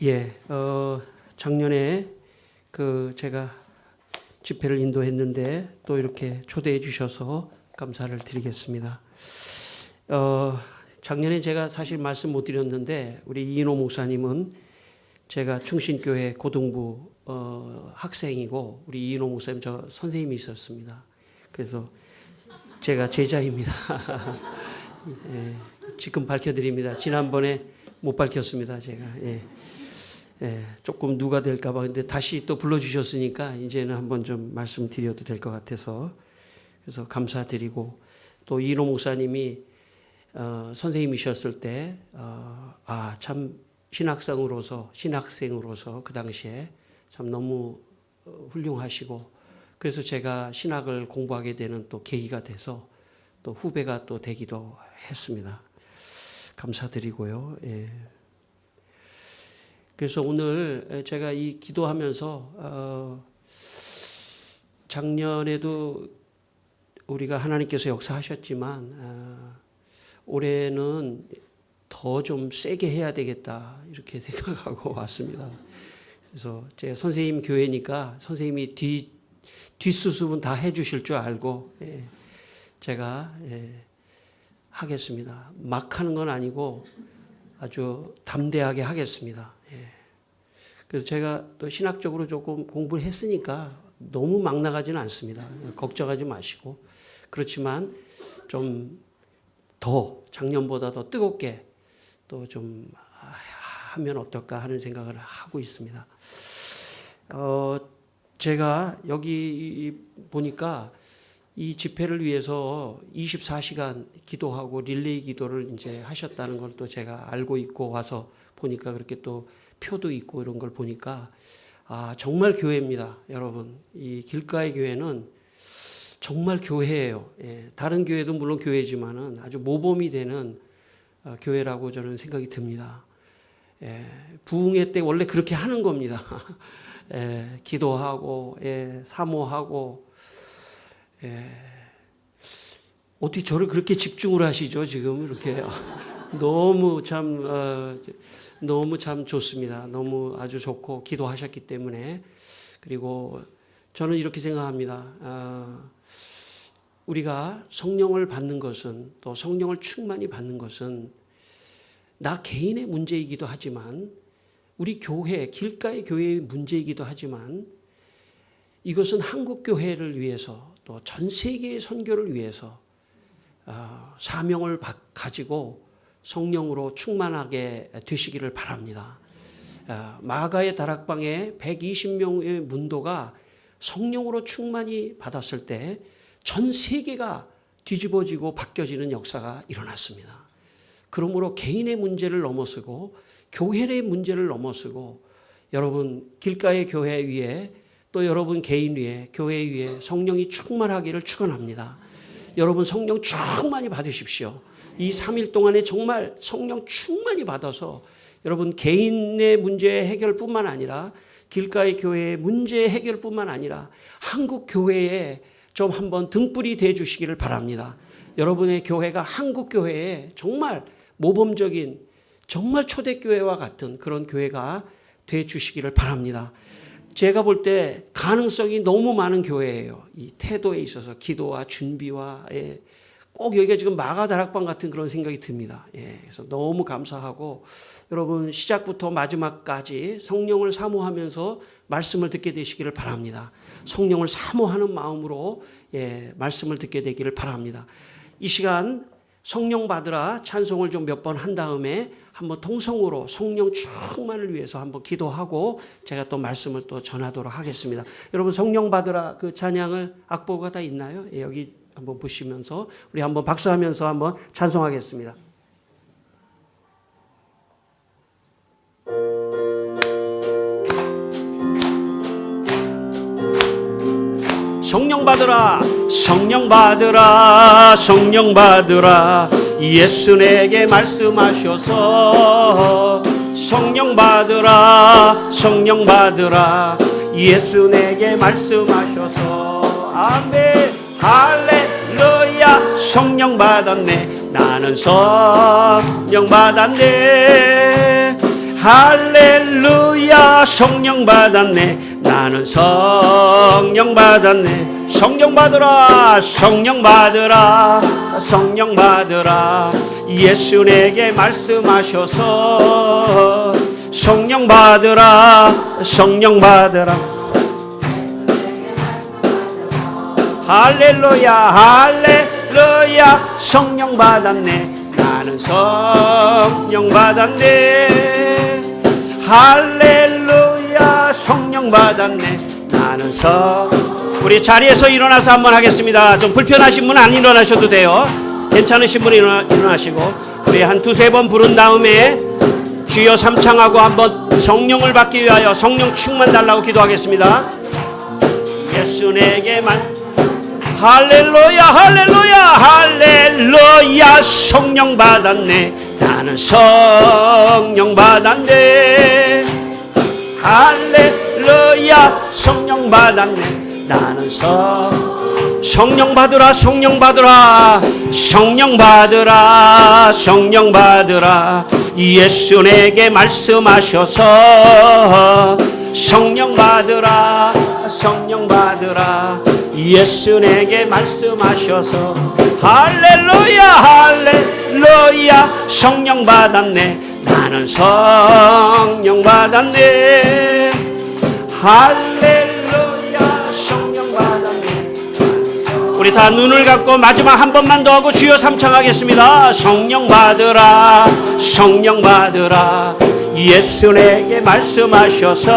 예, 작년에 제가 집회를 인도했는데 또 이렇게 초대해 주셔서 감사를 드리겠습니다. 작년에 제가 사실 말씀 못 드렸는데 우리 이인호 목사님은 제가 충신교회 고등부 학생이고 우리 이인호 목사님 저 선생님이 있었습니다. 그래서 제가 제자입니다. 예, 지금 밝혀드립니다. 지난번에 못 밝혔습니다. 제가 조금 누가 될까봐. 근데 다시 또 불러주셨으니까 이제는 한번 좀 말씀드려도 될 것 같아서 그래서 감사드리고 또 이인호 목사님이 선생님이셨을 때 참 신학생으로서 그 당시에 참 너무 훌륭하시고 그래서 제가 신학을 공부하게 되는 또 계기가 돼서 또 후배가 또 되기도 했습니다. 감사드리고요. 예. 그래서 오늘 제가 이 기도하면서 작년에도 우리가 하나님께서 역사하셨지만 올해는 더 좀 세게 해야 되겠다 이렇게 생각하고 왔습니다. 그래서 제 선생님 교회니까 선생님이 뒷수습은 다 해주실 줄 알고 제가 하겠습니다. 막 하는 건 아니고 아주 담대하게 하겠습니다. 그래서 제가 또 신학적으로 조금 공부를 했으니까 너무 막 나가지는 않습니다. 걱정하지 마시고. 그렇지만 좀 더 작년보다 더 뜨겁게 또 좀 하면 어떨까 하는 생각을 하고 있습니다. 제가 여기 보니까 이 집회를 위해서 24시간 기도하고 릴레이 기도를 이제 하셨다는 걸 또 제가 알고 있고 와서 보니까 그렇게 또 표도 있고 이런 걸 보니까 정말 교회입니다. 여러분, 이 길가의 교회는 정말 교회예요. 다른 교회도 물론 교회지만은 아주 모범이 되는 교회라고 저는 생각이 듭니다. 부흥회 때 원래 그렇게 하는 겁니다. 기도하고 사모하고 어떻게 저를 그렇게 집중을 하시죠? 지금 이렇게 너무 참 좋습니다. 너무 아주 좋고 기도하셨기 때문에. 그리고 저는 이렇게 생각합니다. 우리가 성령을 받는 것은 또 성령을 충만히 받는 것은 나 개인의 문제이기도 하지만 우리 교회, 길가의 교회의 문제이기도 하지만 이것은 한국 교회를 위해서 또 전 세계의 선교를 위해서 사명을 가지고 성령으로 충만하게 되시기를 바랍니다. 마가의 다락방에 120명의 문도가 성령으로 충만히 받았을 때 전 세계가 뒤집어지고 바뀌어지는 역사가 일어났습니다. 그러므로 개인의 문제를 넘어서고 교회의 문제를 넘어서고 여러분 길가의 교회 위에 또 여러분 개인 위에 교회 위에 성령이 충만하기를 축원합니다. 여러분 성령 충만히 받으십시오. 이 3일 동안에 정말 성령 충만히 받아서 여러분 개인의 문제 해결뿐만 아니라 길가의 교회의 문제 해결뿐만 아니라 한국 교회에 좀 한번 등불이 돼 주시기를 바랍니다. 여러분의 교회가 한국 교회에 정말 모범적인 정말 초대교회와 같은 그런 교회가 돼 주시기를 바랍니다. 제가 볼 때 가능성이 너무 많은 교회예요. 이 태도에 있어서 기도와 준비와 꼭 여기가 지금 마가 다락방 같은 그런 생각이 듭니다. 그래서 너무 감사하고 여러분 시작부터 마지막까지 성령을 사모하면서 말씀을 듣게 되시기를 바랍니다. 성령을 사모하는 마음으로 말씀을 듣게 되기를 바랍니다. 이 시간 성령 받으라 찬송을 좀 몇 번 한 다음에 한번 통성으로 성령 충만을 위해서 한번 기도하고 제가 또 말씀을 또 전하도록 하겠습니다. 여러분 성령 받으라 그 찬양을 악보가 다 있나요? 여기 한번 보시면서 우리 한번 박수하면서 한번 찬송하겠습니다. 성령 받으라 성령 받으라 성령 받으라 예수 내게 말씀하셔서 성령 받으라 성령 받으라 예수 내게 말씀하셔서 아멘 할렐루야 성령 받았네 나는 성령 받았네 할렐루야 성령 받았네. 나는 성령 받았네. 성령 받으라, 성령 받으라, 성령 받으라. 예수 내게 말씀하셔서 성령 받으라, 성령 받으라. 할렐루야, 할렐루야. 성령 받았네. 나는 성령 받았네. 할렐루야. 성령 받았네. 나는 우리 자리에서 일어나서 한번 하겠습니다. 좀 불편하신 분 안 일어나셔도 돼요. 괜찮으신 분 일어나시고, 우리 한 두세 번 부른 다음에 주여 삼창하고 한번 성령을 받기 위하여 성령 충만 달라고 기도하겠습니다. 예수 내게만. 할렐루야, 할렐루야, 할렐루야. 성령 받았네. 나는 성령 받았네. 할렐루야. 성령 받았네. 나는 성령 받으라, 성령 받으라, 성령 받으라, 성령 받으라. 예수 내게 말씀하셔서 성령 받으라, 성령 받으라. 예수 내게 말씀하셔서 할렐루야, 할렐루야. 성령 받았네. 나는 성령 받았네. 할렐루야. 성령 받았네. 우리 다 눈을 감고 마지막 한 번만 더 하고 주여 삼창하겠습니다. 성령 받으라, 성령 받으라. 예수 내게 말씀하셔서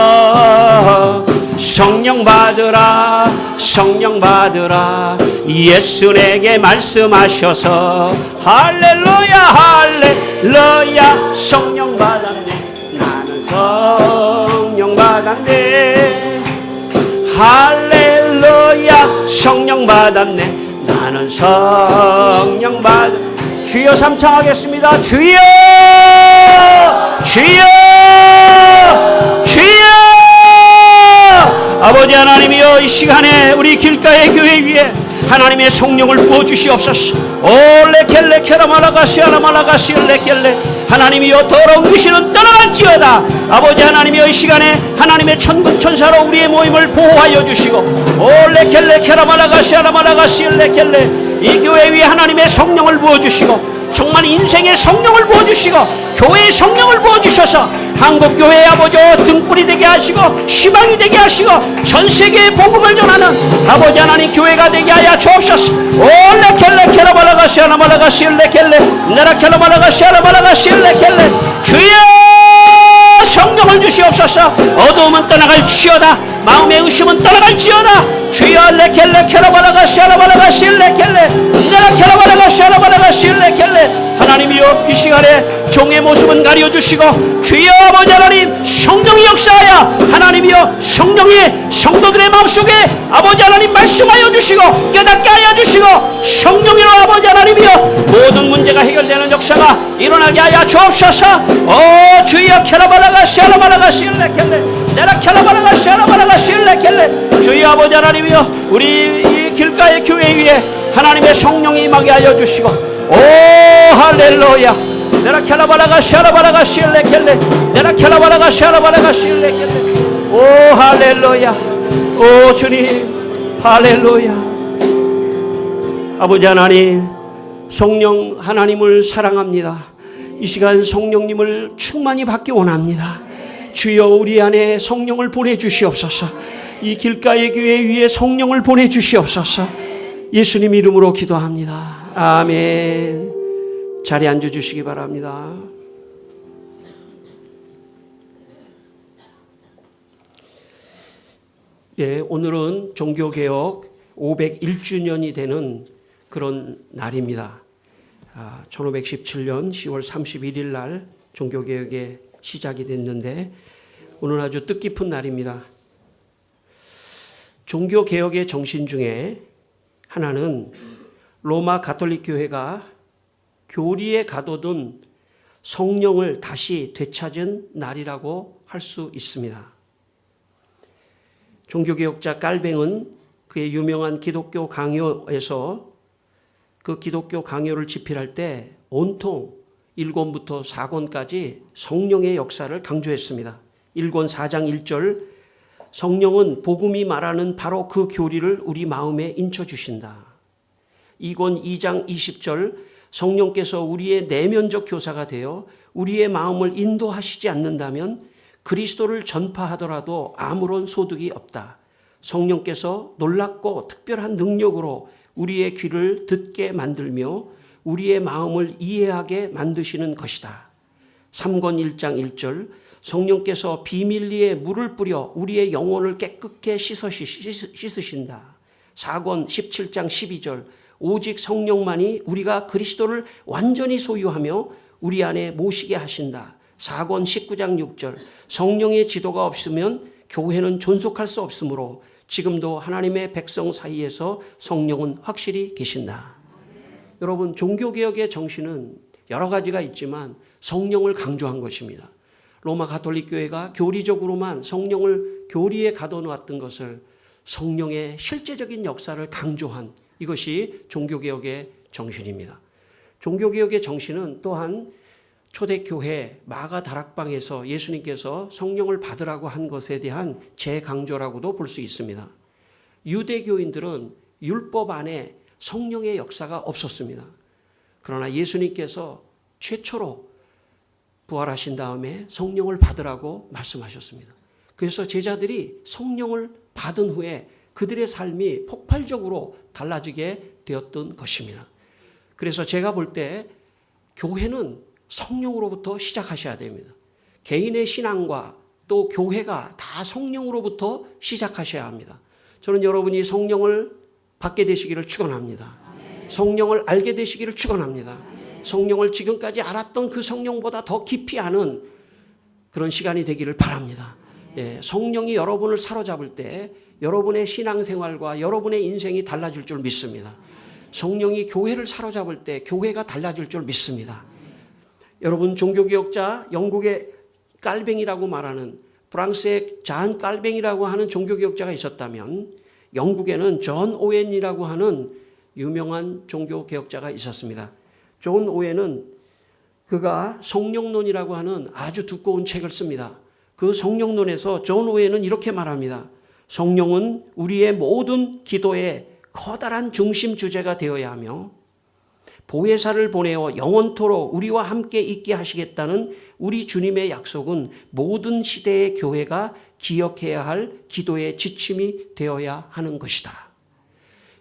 성령 받으라, 성령 받으라. 예수 내게 말씀하셔서 할렐루야, 할렐루야. 성령 받았네. 나는 성령 받았네. 할렐루야. 성령 받았네. 나는 성령 받았네. 주여 삼창하겠습니다. 주여, 주여, 주여. 아버지 하나님이여, 이 시간에 우리 길가의 교회 위에 하나님의 성령을 부어주시옵소서. 올레켈레 케라말라가시아라말라가시 레켈레. 하나님이여, 더러운 귀신은 떠나갈지어다. 아버지 하나님이여, 이 시간에 하나님의 천군 천사로 우리의 모임을 보호하여 주시고, 올레켈레 케라말라가시아라말라가시 레켈레. 이 교회 위에 하나님의 성령을 부어주시고, 정말 인생의 성령을 부어주시고, 교회의 성령을 부어주셔서 한국교회의 아버지 등불이 되게 하시고 희망이 되게 하시고 전세계에 복음을 전하는 아버지 하나님 교회가 되게 하여 주옵소서. 올레켈레 케라말라가시아라말라가시 레켈레 나라켈라말라가시아라말라가시 레켈레. 주여 성령을 주시옵소서. 어두움은 떠나갈지어다. 마음의 의심은 떠나갈지어다. 주여 레켈레 케라말라가시아라말라가시 레켈레 나라켈라말라가시아라말라가시 레켈레. 하나님이여, 이 시간에 종의 모습은 가려주시고, 주여 아버지 하나님 성령이 역사하여 하나님이여, 성령이 성도들의 마음속에 아버지 하나님 말씀하여 주시고 깨닫게 하여 주시고, 성령으로 아버지 하나님이여 모든 문제가 해결되는 역사가 일어나게 하여 주옵소서. 오 주여 케라발라가시아라발라가시 레켈레 나라켈라발라가시아라발라가시 레켈레. 주여 아버지 하나님이여, 우리 이 길가의 교회 위에 하나님의 성령이 임하게 하여 주시고, 오 할렐루야. 내가 켈라바라가시아라바라가시 레켈레 내가 켈라바라가시아라바라가시 레켈레. 오 할렐루야. 오 주님 할렐루야. 아버지 하나님, 성령 하나님을 사랑합니다. 이 시간 성령님을 충만히 받기 원합니다. 주여 우리 안에 성령을 보내주시옵소서. 이 길가의 교회 위에 성령을 보내주시옵소서. 예수님 이름으로 기도합니다. 아멘. 자리에 앉아주시기 바랍니다. 예, 오늘은 종교개혁 501주년이 되는 그런 날입니다. 1517년 10월 31일 날 종교개혁의 시작이 됐는데, 오늘 아주 뜻깊은 날입니다. 종교개혁의 정신 중에 하나는 로마 가톨릭 교회가 교리에 가둬둔 성령을 다시 되찾은 날이라고 할 수 있습니다. 종교개혁자 깔뱅은 그의 유명한 기독교 강요에서 그 기독교 강요를 집필할 때 온통 1권부터 4권까지 성령의 역사를 강조했습니다. 1권 4장 1절 성령은 복음이 말하는 바로 그 교리를 우리 마음에 인쳐주신다. 2권 2장 20절 성령께서 우리의 내면적 교사가 되어 우리의 마음을 인도하시지 않는다면 그리스도를 전파하더라도 아무런 소득이 없다. 성령께서 놀랍고 특별한 능력으로 우리의 귀를 듣게 만들며 우리의 마음을 이해하게 만드시는 것이다. 3권 1장 1절 성령께서 비밀리에 물을 뿌려 우리의 영혼을 깨끗게 씻으신다. 4권 17장 12절 오직 성령만이 우리가 그리스도를 완전히 소유하며 우리 안에 모시게 하신다. 4권 19장 6절 성령의 지도가 없으면 교회는 존속할 수 없으므로 지금도 하나님의 백성 사이에서 성령은 확실히 계신다. 여러분, 종교개혁의 정신은 여러 가지가 있지만 성령을 강조한 것입니다. 로마 가톨릭 교회가 교리적으로만 성령을 교리에 가둬놓았던 것을 성령의 실제적인 역사를 강조한 이것이 종교개혁의 정신입니다. 종교개혁의 정신은 또한 초대교회 마가 다락방에서 예수님께서 성령을 받으라고 한 것에 대한 재강조라고도 볼 수 있습니다. 유대교인들은 율법 안에 성령의 역사가 없었습니다. 그러나 예수님께서 최초로 부활하신 다음에 성령을 받으라고 말씀하셨습니다. 그래서 제자들이 성령을 받은 후에 그들의 삶이 폭발적으로 달라지게 되었던 것입니다. 그래서 제가 볼 때 교회는 성령으로부터 시작하셔야 됩니다. 개인의 신앙과 또 교회가 다 성령으로부터 시작하셔야 합니다. 저는 여러분이 성령을 받게 되시기를 축원합니다. 성령을 알게 되시기를 축원합니다. 성령을 지금까지 알았던 그 성령보다 더 깊이 아는 그런 시간이 되기를 바랍니다. 성령이 여러분을 사로잡을 때 여러분의 신앙생활과 여러분의 인생이 달라질 줄 믿습니다. 성령이 교회를 사로잡을 때 교회가 달라질 줄 믿습니다. 여러분, 종교개혁자 영국의 깔뱅이라고 말하는 프랑스의 잔 깔뱅이라고 하는 종교개혁자가 있었다면 영국에는 존 오웬이라고 하는 유명한 종교개혁자가 있었습니다. 존 오웬은 그가 성령론이라고 하는 아주 두꺼운 책을 씁니다. 그 성령론에서 존 오웬은 이렇게 말합니다. 성령은 우리의 모든 기도의 커다란 중심 주제가 되어야 하며 보혜사를 보내어 영원토록 우리와 함께 있게 하시겠다는 우리 주님의 약속은 모든 시대의 교회가 기억해야 할 기도의 지침이 되어야 하는 것이다.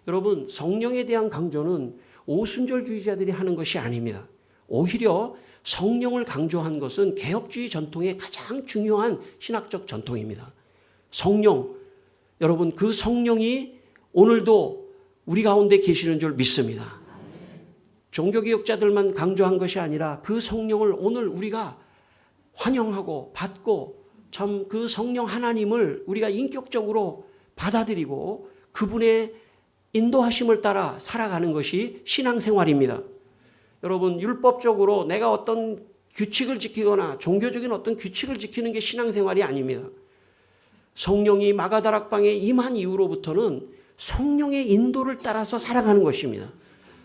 여러분, 성령에 대한 강조는 오순절주의자들이 하는 것이 아닙니다. 오히려 성령을 강조한 것은 개혁주의 전통의 가장 중요한 신학적 전통입니다. 성령, 여러분, 그 성령이 오늘도 우리 가운데 계시는 줄 믿습니다. 종교개혁자들만 강조한 것이 아니라 그 성령을 오늘 우리가 환영하고 받고 참 그 성령 하나님을 우리가 인격적으로 받아들이고 그분의 인도하심을 따라 살아가는 것이 신앙생활입니다. 여러분, 율법적으로 내가 어떤 규칙을 지키거나 종교적인 어떤 규칙을 지키는 게 신앙생활이 아닙니다. 성령이 마가다락방에 임한 이후로부터는 성령의 인도를 따라서 살아가는 것입니다.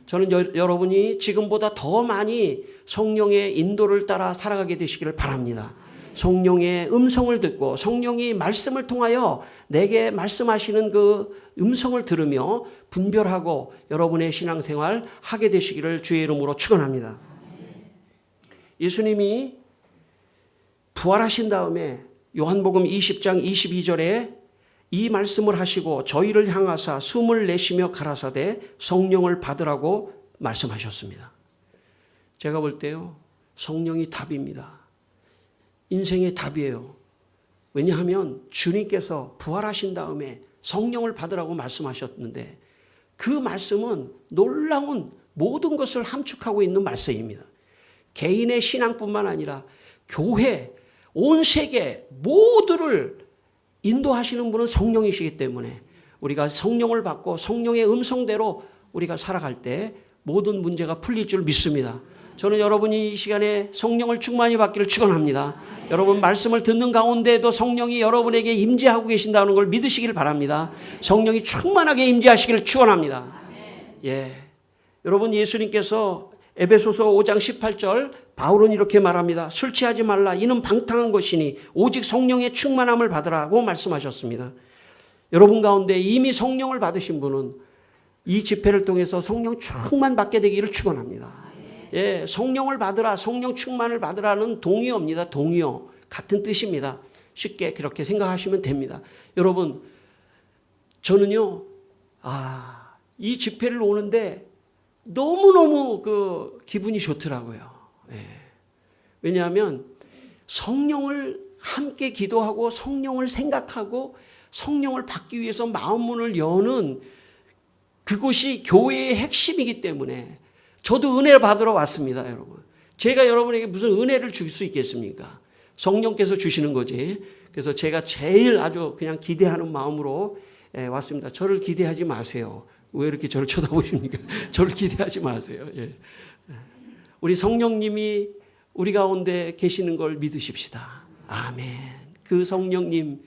저는 여러분이 지금보다 더 많이 성령의 인도를 따라 살아가게 되시기를 바랍니다. 성령의 음성을 듣고 성령이 말씀을 통하여 내게 말씀하시는 그 음성을 들으며 분별하고 여러분의 신앙생활 하게 되시기를 주의 이름으로 축원합니다. 예수님이 부활하신 다음에 요한복음 20장 22절에 이 말씀을 하시고 저희를 향하사 숨을 내쉬며 가라사대 성령을 받으라고 말씀하셨습니다. 제가 볼 때요, 성령이 답입니다. 인생의 답이에요. 왜냐하면 주님께서 부활하신 다음에 성령을 받으라고 말씀하셨는데 그 말씀은 놀라운 모든 것을 함축하고 있는 말씀입니다. 개인의 신앙뿐만 아니라 교회, 온 세계 모두를 인도하시는 분은 성령이시기 때문에 우리가 성령을 받고 성령의 음성대로 우리가 살아갈 때 모든 문제가 풀릴 줄 믿습니다. 저는 여러분이 이 시간에 성령을 충만히 받기를 축원합니다. 여러분 말씀을 듣는 가운데에도 성령이 여러분에게 임재하고 계신다는 걸 믿으시길 바랍니다. 성령이 충만하게 임재하시기를 축원합니다. 여러분, 예수님께서 에베소서 5장 18절 바울은 이렇게 말합니다. 술 취하지 말라. 이는 방탕한 것이니 오직 성령의 충만함을 받으라고 말씀하셨습니다. 여러분 가운데 이미 성령을 받으신 분은 이 집회를 통해서 성령 충만 받게 되기를 축원합니다. 예, 성령을 받으라, 성령 충만을 받으라는 동의어입니다. 동의어. 같은 뜻입니다. 쉽게 그렇게 생각하시면 됩니다. 여러분, 저는요, 이 집회를 오는데 너무너무 기분이 좋더라고요. 예. 왜냐하면 성령을 함께 기도하고 성령을 생각하고 성령을 받기 위해서 마음문을 여는 그곳이 교회의 핵심이기 때문에 저도 은혜를 받으러 왔습니다, 여러분. 제가 여러분에게 무슨 은혜를 줄 수 있겠습니까? 성령께서 주시는 거지. 그래서 제가 제일 아주 그냥 기대하는 마음으로 왔습니다. 저를 기대하지 마세요. 왜 이렇게 저를 쳐다보십니까? 저를 기대하지 마세요. 예. 우리 성령님이 우리 가운데 계시는 걸 믿으십시다. 아멘. 그 성령님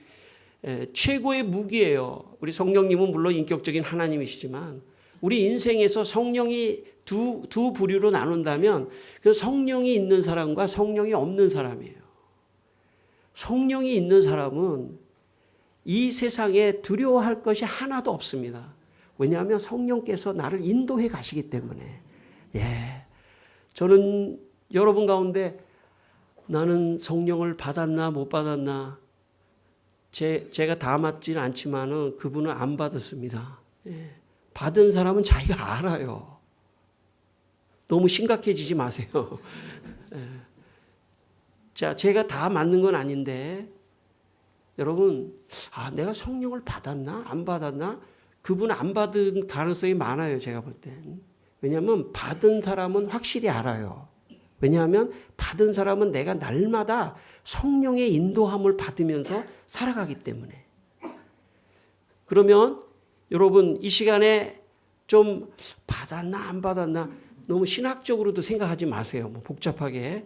최고의 무기예요. 우리 성령님은 물론 인격적인 하나님이시지만 우리 인생에서 성령이 두 부류로 나눈다면 그 성령이 있는 사람과 성령이 없는 사람이에요. 성령이 있는 사람은 이 세상에 두려워할 것이 하나도 없습니다. 왜냐하면 성령께서 나를 인도해 가시기 때문에. 예. 저는 여러분 가운데 나는 성령을 받았나 못 받았나 제가 다 맞지는 않지만은 그분은 안 받았습니다. 예. 받은 사람은 자기가 알아요. 너무 심각해지지 마세요. 예. 자, 제가 다 맞는 건 아닌데 여러분, 내가 성령을 받았나 안 받았나? 그분 안 받은 가능성이 많아요. 제가 볼 땐. 왜냐하면 받은 사람은 확실히 알아요. 왜냐하면 받은 사람은 내가 날마다 성령의 인도함을 받으면서 살아가기 때문에. 그러면 여러분 이 시간에 좀 받았나 안 받았나 너무 신학적으로도 생각하지 마세요. 뭐 복잡하게.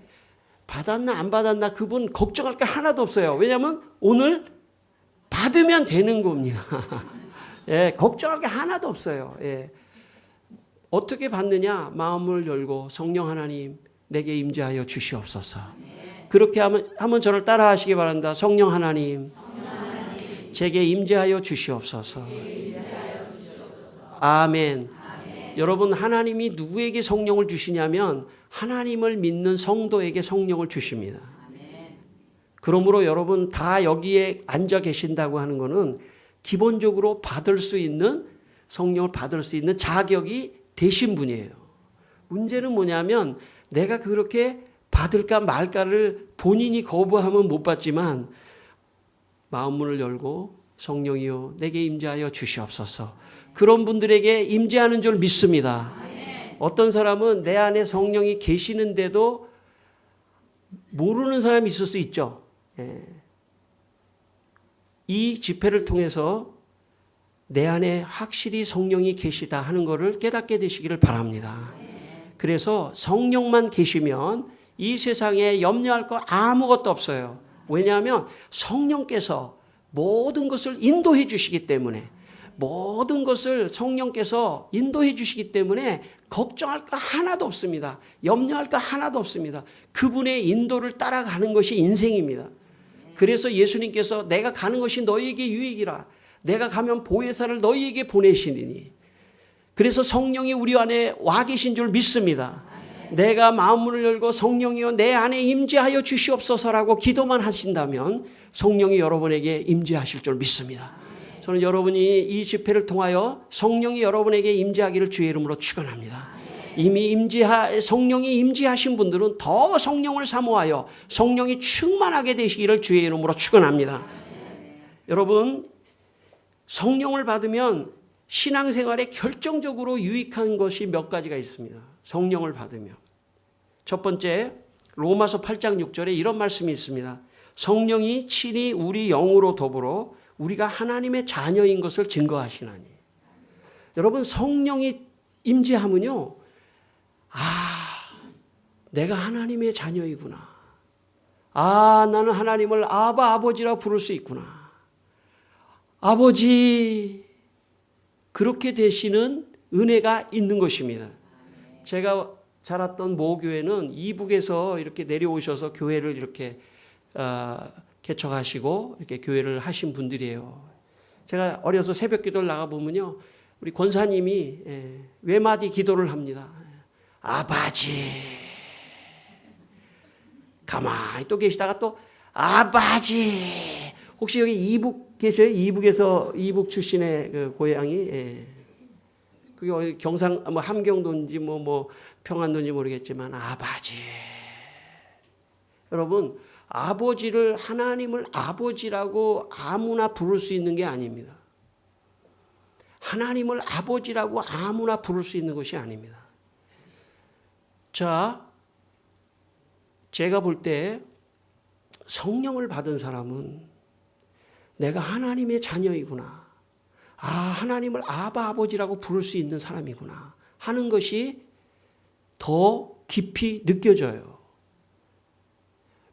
받았나 안 받았나 그분 걱정할 게 하나도 없어요. 왜냐하면 오늘 받으면 되는 겁니다. 예, 걱정할 게 하나도 없어요. 예. 어떻게 받느냐? 마음을 열고 성령 하나님 내게 임재하여 주시옵소서. 그렇게 하면 저를 따라 하시기 바랍니다. 성령 하나님, 제게 임재하여 주시옵소서. 아멘. 여러분, 하나님이 누구에게 성령을 주시냐면 하나님을 믿는 성도에게 성령을 주십니다. 그러므로 여러분 다 여기에 앉아 계신다고 하는 것은 기본적으로 받을 수 있는 성령을 받을 수 있는 자격이 되신 분이에요. 문제는 뭐냐면 내가 그렇게 받을까 말까를 본인이 거부하면 못 받지만 마음문을 열고 성령이여 내게 임재하여 주시옵소서. 그런 분들에게 임재하는 줄 믿습니다. 어떤 사람은 내 안에 성령이 계시는데도 모르는 사람이 있을 수 있죠. 이 집회를 통해서 내 안에 확실히 성령이 계시다 하는 것을 깨닫게 되시기를 바랍니다. 그래서 성령만 계시면 이 세상에 염려할 거 아무것도 없어요. 왜냐하면 성령께서 모든 것을 인도해 주시기 때문에 모든 것을 성령께서 인도해 주시기 때문에 걱정할 거 하나도 없습니다. 염려할 거 하나도 없습니다. 그분의 인도를 따라가는 것이 인생입니다. 그래서 예수님께서 내가 가는 것이 너희에게 유익이라. 내가 가면 보혜사를 너희에게 보내시리니. 그래서 성령이 우리 안에 와 계신 줄 믿습니다. 내가 마음문을 열고 성령이여 내 안에 임재하여 주시옵소서라고 기도만 하신다면 성령이 여러분에게 임재하실 줄 믿습니다. 저는 여러분이 이 집회를 통하여 성령이 여러분에게 임재하기를 주의 이름으로 축원합니다. 이미 성령이 임재하신 분들은 더 성령을 사모하여 성령이 충만하게 되시기를 주의 이름으로 축원합니다. 여러분, 성령을 받으면 신앙생활에 결정적으로 유익한 것이 몇 가지가 있습니다. 성령을 받으면. 첫 번째, 로마서 8장 6절에 이런 말씀이 있습니다. 성령이 친히 우리 영으로 더불어 우리가 하나님의 자녀인 것을 증거하시나니. 여러분, 성령이 임재하면요, 내가 하나님의 자녀이구나. 나는 하나님을 아버지라 부를 수 있구나. 아버지, 그렇게 되시는 은혜가 있는 것입니다. 제가 자랐던 모교회는 이북에서 이렇게 내려오셔서 교회를 이렇게 개척하시고 이렇게 교회를 하신 분들이에요. 제가 어려서 새벽 기도를 나가 보면요, 우리 권사님이 외마디 기도를 합니다. 아버지, 가만히 또 계시다가 또 아버지. 혹시 여기 이북 계셔요? 이북 출신의 그 고향이, 그게 경상 뭐 함경도인지 뭐 평안도인지 모르겠지만 아버지. 여러분, 아버지를, 하나님을 아버지라고 아무나 부를 수 있는 게 아닙니다. 하나님을 아버지라고 아무나 부를 수 있는 것이 아닙니다. 자, 제가 볼 때 성령을 받은 사람은 내가 하나님의 자녀이구나, 하나님을 아버지라고 부를 수 있는 사람이구나 하는 것이 더 깊이 느껴져요.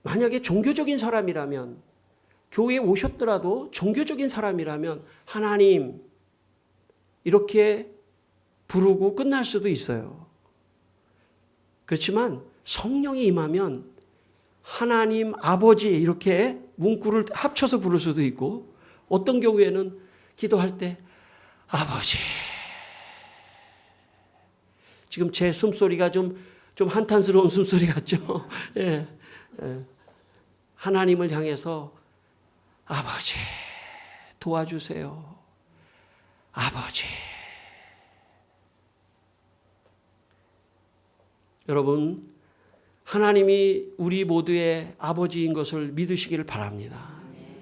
만약에 종교적인 사람이라면, 교회에 오셨더라도 종교적인 사람이라면 하나님 이렇게 부르고 끝날 수도 있어요. 그렇지만 성령이 임하면 하나님 아버지 이렇게 문구를 합쳐서 부를 수도 있고, 어떤 경우에는 기도할 때 아버지. 지금 제 숨소리가 좀 한탄스러운 숨소리 같죠? 예. 하나님을 향해서 아버지 도와주세요. 아버지. 여러분, 하나님이 우리 모두의 아버지인 것을 믿으시기를 바랍니다.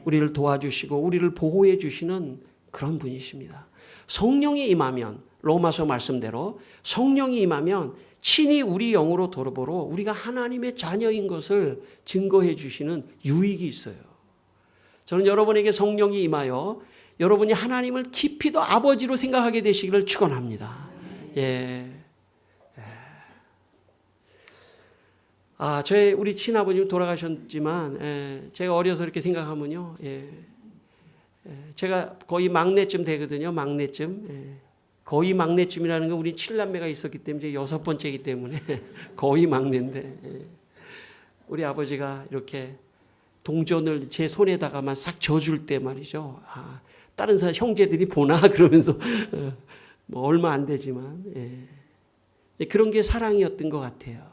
우리를 도와주시고 우리를 보호해 주시는 그런 분이십니다. 성령이 임하면, 로마서 말씀대로 성령이 임하면 친히 우리 영으로 돌아보러 우리가 하나님의 자녀인 것을 증거해 주시는 유익이 있어요. 저는 여러분에게 성령이 임하여 여러분이 하나님을 깊이 더 아버지로 생각하게 되시기를 축원합니다. 예. 우리 친아버님 돌아가셨지만, 제가 어려서 이렇게 생각하면요, 제가 거의 막내쯤 되거든요. 막내쯤. 거의 막내쯤이라는 건 우리 7남매가 있었기 때문에 6번째이기 때문에 거의 막내인데, 우리 아버지가 이렇게 동전을 제 손에다가만 싹 져줄 때 말이죠. 다른 사람 형제들이 보나 그러면서 뭐 얼마 안 되지만, 그런 게 사랑이었던 것 같아요.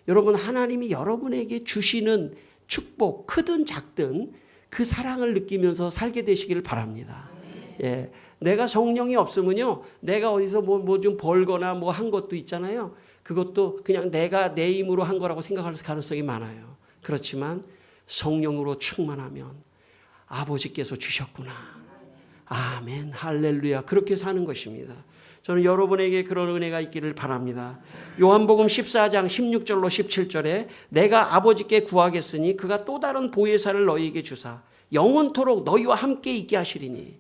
여러분, 하나님이 여러분에게 주시는 축복, 크든 작든 그 사랑을 느끼면서 살게 되시기를 바랍니다. 내가 성령이 없으면요, 내가 어디서 뭐 좀 벌거나 뭐 한 것도 있잖아요. 그것도 그냥 내가 내 힘으로 한 거라고 생각할 가능성이 많아요. 그렇지만 성령으로 충만하면 아버지께서 주셨구나. 아멘, 할렐루야. 그렇게 사는 것입니다. 저는 여러분에게 그런 은혜가 있기를 바랍니다. 요한복음 14장 16절로 17절에 내가 아버지께 구하겠으니 그가 또 다른 보혜사를 너희에게 주사 영원토록 너희와 함께 있게 하시리니.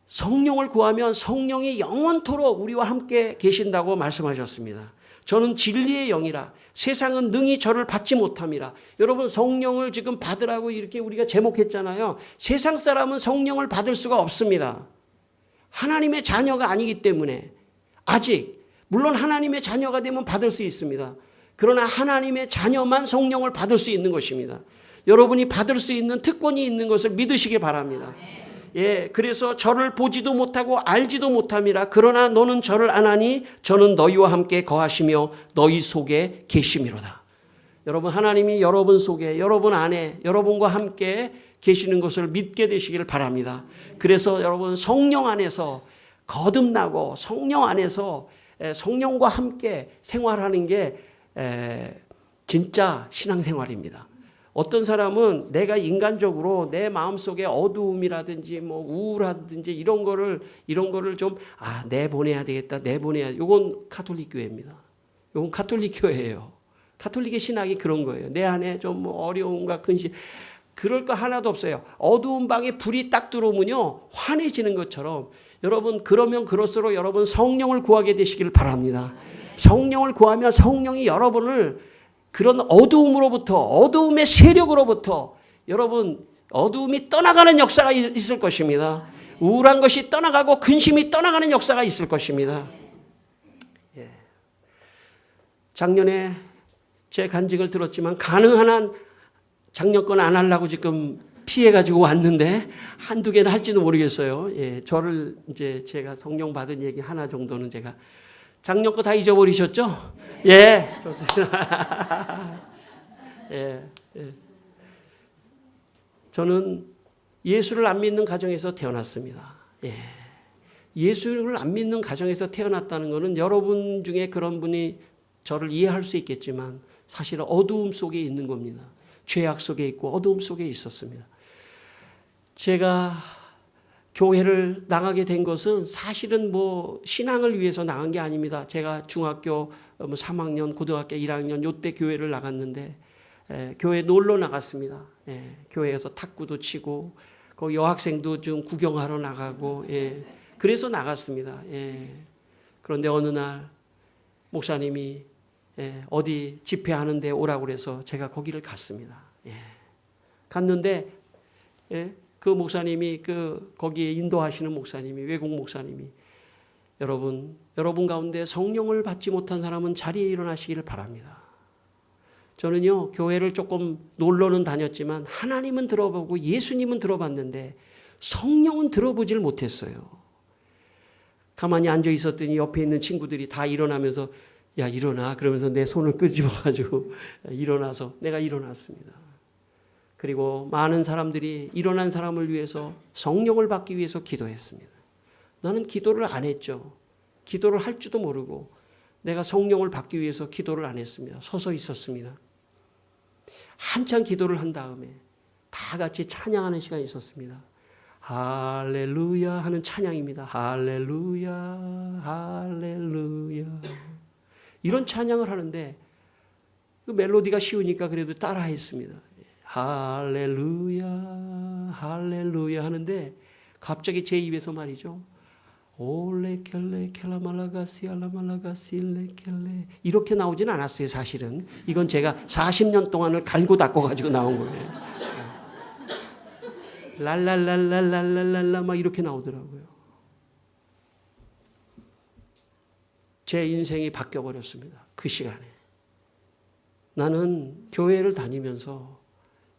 성령을 구하면 성령이 영원토록 우리와 함께 계신다고 말씀하셨습니다. 저는 진리의 영이라 세상은 능히 저를 받지 못함이라. 여러분, 성령을 지금 받으라고 이렇게 우리가 제목했잖아요. 세상 사람은 성령을 받을 수가 없습니다. 하나님의 자녀가 아니기 때문에 아직, 물론 하나님의 자녀가 되면 받을 수 있습니다. 그러나 하나님의 자녀만 성령을 받을 수 있는 것입니다. 여러분이 받을 수 있는 특권이 있는 것을 믿으시기 바랍니다. 그래서 저를 보지도 못하고 알지도 못함이라. 그러나 너는 저를 아나니 저는 너희와 함께 거하시며 너희 속에 계심이로다. 여러분, 하나님이 여러분 속에, 여러분 안에, 여러분과 함께 계시는 것을 믿게 되시기를 바랍니다. 그래서 여러분, 성령 안에서 거듭나고 성령 안에서 성령과 함께 생활하는 게 진짜 신앙생활입니다. 어떤 사람은 내가 인간적으로 내 마음속에 어두움이라든지 뭐 우울하든지 이런 거를 좀 내보내야 되겠다. 이건 가톨릭 교회입니다. 이건 가톨릭 교회예요. 가톨릭의 신학이 그런 거예요. 내 안에 좀 뭐 어려움과 근심, 그럴 거 하나도 없어요. 어두운 방에 불이 딱 들어오면요, 환해지는 것처럼 여러분, 그러면 그럴수록 여러분 성령을 구하게 되시기를 바랍니다. 성령을 구하면 성령이 여러분을 그런 어두움으로부터, 어두움의 세력으로부터 여러분 어두움이 떠나가는 역사가 있을 것입니다. 우울한 것이 떠나가고 근심이 떠나가는 역사가 있을 것입니다. 작년에 제 간증을 들었지만 가능한 한 작년 건 안 하려고 지금 피해가지고 왔는데 한두 개는 할지도 모르겠어요. 예, 저를 이제 제가 성령 받은 얘기 하나 정도는 제가 작년 거 다 잊어버리셨죠? 예, 좋습니다. 예, 예. 저는 예수를 안 믿는 가정에서 태어났습니다. 예. 예수를 안 믿는 가정에서 태어났다는 것은 여러분 중에 그런 분이 저를 이해할 수 있겠지만 사실은 어두움 속에 있는 겁니다. 죄악 속에 있고 어두움 속에 있었습니다. 제가 교회를 나가게 된 것은 사실은 뭐 신앙을 위해서 나간 게 아닙니다. 제가 중학교 3학년, 고등학교 1학년 요때 교회를 나갔는데 교회 놀러 나갔습니다. 교회에서 탁구도 치고 그 여학생도 좀 구경하러 나가고 그래서 나갔습니다. 그런데 어느 날 목사님이 어디 집회하는 데 오라고 그래서 제가 거기를 갔습니다. 갔는데 그 목사님이 거기에 인도하시는 목사님이 외국 목사님이 여러분 가운데 성령을 받지 못한 사람은 자리에 일어나시기를 바랍니다. 저는요 교회를 조금 놀러는 다녔지만 하나님은 들어보고 예수님은 들어봤는데 성령은 들어보질 못했어요. 가만히 앉아 있었더니 옆에 있는 친구들이 다 일어나면서 야 일어나 그러면서 내 손을 끄집어가지고 일어나서 내가 일어났습니다. 그리고 많은 사람들이 일어난 사람을 위해서 성령을 받기 위해서 기도했습니다. 나는 기도를 안 했죠. 기도를 할 줄도 모르고 내가 성령을 받기 위해서 기도를 안 했습니다. 서서 있었습니다. 한참 기도를 한 다음에 다 같이 찬양하는 시간이 있었습니다. 할렐루야 하는 찬양입니다. 할렐루야 할렐루야 이런 찬양을 하는데 그 멜로디가 쉬우니까 그래도 따라 했습니다. 할렐루야 할렐루야 하는데 갑자기 제 입에서 말이죠. 올레켈레 켈라말라가시 알라말라가실레켈레 이렇게 나오진 않았어요. 사실은 이건 제가 40년 동안을 갈고 닦아가지고 나온 거예요. 랄랄랄랄랄랄랄라 막 이렇게 나오더라고요. 제 인생이 바뀌어버렸습니다. 그 시간에. 나는 교회를 다니면서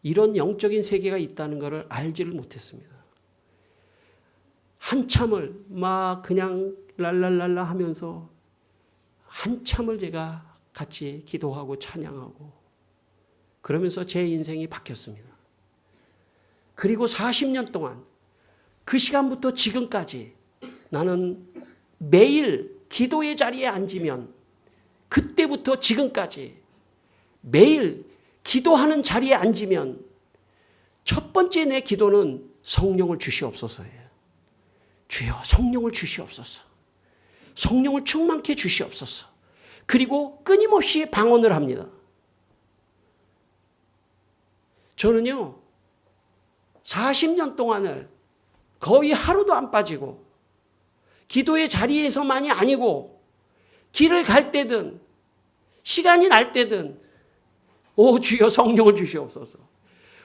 이런 영적인 세계가 있다는 것을 알지를 못했습니다. 한참을 막 그냥 랄랄랄라 하면서 한참을 제가 같이 기도하고 찬양하고 그러면서 제 인생이 바뀌었습니다. 그리고 40년 동안 그 시간부터 지금까지 나는 매일 기도의 자리에 앉으면 그때부터 지금까지 매일 기도하는 자리에 앉으면 첫 번째 내 기도는 성령을 주시옵소서예요. 주여 성령을 주시옵소서. 성령을 충만케 주시옵소서. 그리고 끊임없이 방언을 합니다. 저는요 40년 동안을 거의 하루도 안 빠지고 기도의 자리에서만이 아니고 길을 갈 때든 시간이 날 때든 오 주여 성령을 주시옵소서.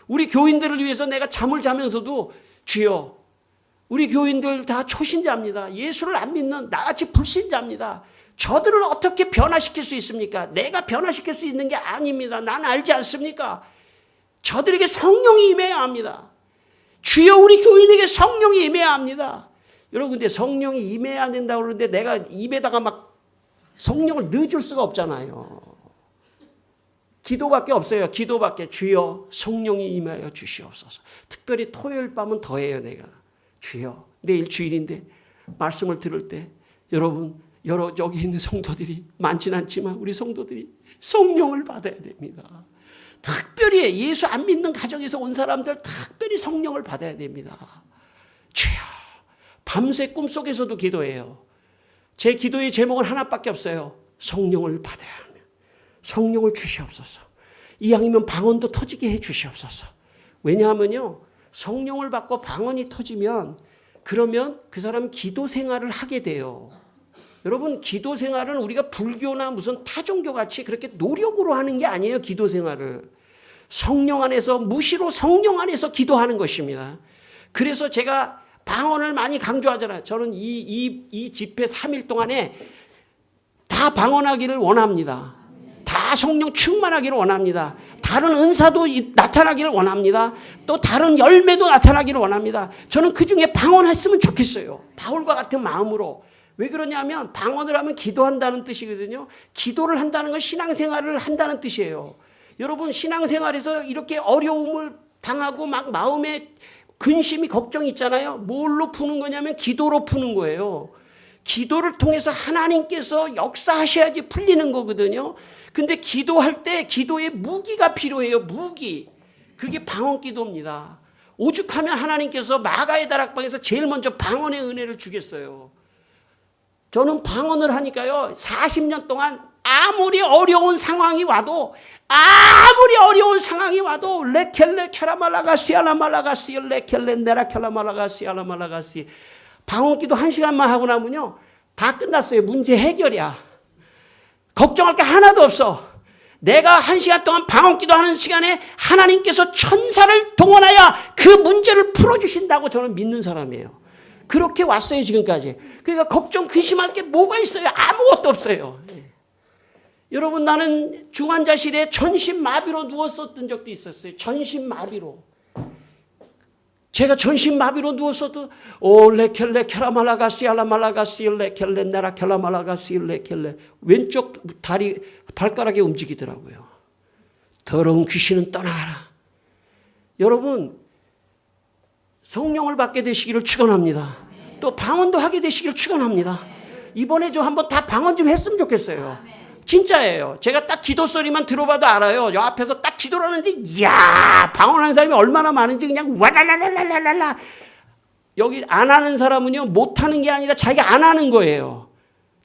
우리 교인들을 위해서 내가 잠을 자면서도 주여 우리 교인들 다 초신자입니다. 예수를 안 믿는 나같이 불신자입니다. 저들을 어떻게 변화시킬 수 있습니까? 내가 변화시킬 수 있는 게 아닙니다. 난 알지 않습니까? 저들에게 성령이 임해야 합니다. 주여 우리 교인에게 성령이 임해야 합니다. 여러분 근데 성령이 임해야 된다고 그러는데 내가 입에다가 막 성령을 넣어줄 수가 없잖아요. 기도밖에 없어요. 기도밖에. 주여 성령이 임하여 주시옵소서. 특별히 토요일 밤은 더해요. 내가. 주여 내일 주일인데 말씀을 들을 때 여러분 여기 있는 성도들이 많진 않지만 우리 성도들이 성령을 받아야 됩니다. 특별히 예수 안 믿는 가정에서 온 사람들 특별히 성령을 받아야 됩니다. 주여 밤새 꿈속에서도 기도해요. 제 기도의 제목은 하나밖에 없어요. 성령을 받아야 하며 성령을 주시옵소서. 이왕이면 방언도 터지게 해 주시옵소서. 왜냐하면요 성령을 받고 방언이 터지면 그러면 그 사람 기도 생활을 하게 돼요. 여러분 기도 생활은 우리가 불교나 무슨 타종교 같이 그렇게 노력으로 하는 게 아니에요. 기도 생활을 성령 안에서 무시로 성령 안에서 기도하는 것입니다. 그래서 제가 방언을 많이 강조하잖아요. 저는 이 집회 3일 동안에 다 방언하기를 원합니다. 다 성령 충만하기를 원합니다. 다른 은사도 나타나기를 원합니다. 또 다른 열매도 나타나기를 원합니다. 저는 그중에 방언했으면 좋겠어요. 바울과 같은 마음으로. 왜 그러냐면 방언을 하면 기도한다는 뜻이거든요. 기도를 한다는 건 신앙생활을 한다는 뜻이에요. 여러분 신앙생활에서 이렇게 어려움을 당하고 막 마음에 근심이 걱정이 있잖아요. 뭘로 푸는 거냐면 기도로 푸는 거예요. 기도를 통해서 하나님께서 역사하셔야지 풀리는 거거든요. 근데 기도할 때 기도에 무기가 필요해요. 무기. 그게 방언 기도입니다. 오죽하면 하나님께서 마가의 다락방에서 제일 먼저 방언의 은혜를 주겠어요. 저는 방언을 하니까요. 40년 동안 아무리 어려운 상황이 와도 레켈레 켈라말라가시 알라말라가시 레켈레 네라 켈라말라가시 알라말라가시 방언 기도 1시간만 하고 나면요. 다 끝났어요. 문제 해결이야. 걱정할 게 하나도 없어. 내가 1시간 동안 방언 기도하는 시간에 하나님께서 천사를 동원하여 그 문제를 풀어주신다고 저는 믿는 사람이에요. 그렇게 왔어요 지금까지. 그러니까 걱정 근심할 게 뭐가 있어요. 아무것도 없어요. 여러분 나는 중환자실에 전신마비로 누웠었던 적도 있었어요. 전신마비로. 제가 전신마비로 누웠어도 레켈레 켈라말라가시 알라말라가시 레켈레 네라 켈라말라가시 레켈레 왼쪽 다리 발가락이 움직이더라고요. 더러운 귀신은 떠나가라. 여러분 성령을 받게 되시기를 축원합니다. 또 방언도 하게 되시기를 축원합니다. 이번에 좀 한번 다 방언 좀 했으면 좋겠어요. 진짜예요. 제가 딱 기도 소리만 들어봐도 알아요. 요 앞에서 딱 기도를 하는데 이야 방언하는 사람이 얼마나 많은지 그냥 와랄랄랄랄랄라. 여기 안 하는 사람은요 못하는 게 아니라 자기가 안 하는 거예요.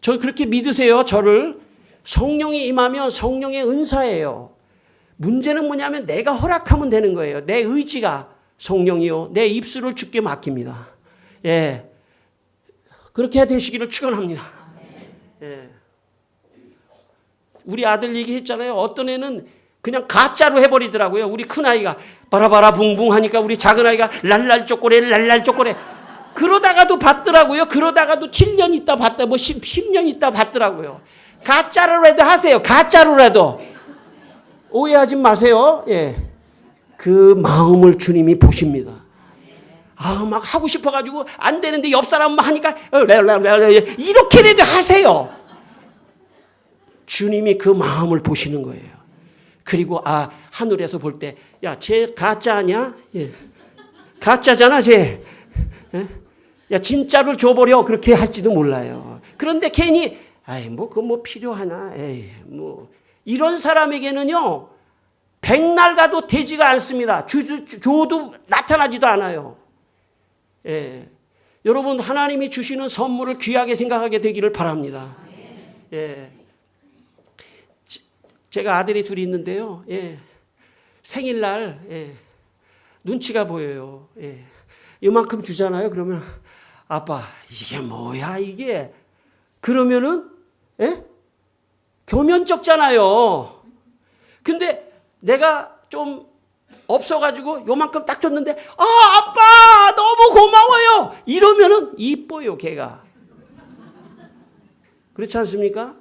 저 그렇게 믿으세요. 저를. 성령이 임하면 성령의 은사예요. 문제는 뭐냐면 내가 허락하면 되는 거예요. 내 의지가. 성령이요 내 입술을 주께 맡깁니다. 예, 그렇게 되시기를 축원합니다. 예. 우리 아들 얘기했잖아요. 어떤 애는 그냥 가짜로 해버리더라고요. 우리 큰아이가 바라바라 붕붕 하니까 우리 작은아이가 랄랄 쪼꼬레 랄랄 쪼꼬레 그러다가도 받더라고요. 그러다가도 7년 있다 받다 10년 있다 받더라고요. 가짜로라도 하세요. 가짜로라도 오해하지 마세요. 예. 그 마음을 주님이 보십니다. 막 하고 싶어가지고 안 되는데 옆 사람만 하니까 이렇게라도 하세요. 주님이 그 마음을 보시는 거예요. 그리고 하늘에서 볼 때 야, 쟤 가짜 아니야? 예. 가짜잖아 쟤. 예? 야 진짜를 줘버려 그렇게 할지도 몰라요. 그런데 괜히 그거 필요하나? 이런 사람에게는요. 백날 가도 되지가 않습니다. 줘도 나타나지도 않아요. 예. 여러분 하나님이 주시는 선물을 귀하게 생각하게 되기를 바랍니다. 예. 제가 아들이 둘이 있는데요. 예. 생일날 눈치가 보여요. 예. 이만큼 주잖아요. 그러면 아빠 이게 뭐야 이게. 그러면은 교면적잖아요. 근데 내가 좀 없어가지고 요만큼 딱 줬는데 아빠 너무 고마워요 이러면은 이뻐요 걔가. 그렇지 않습니까?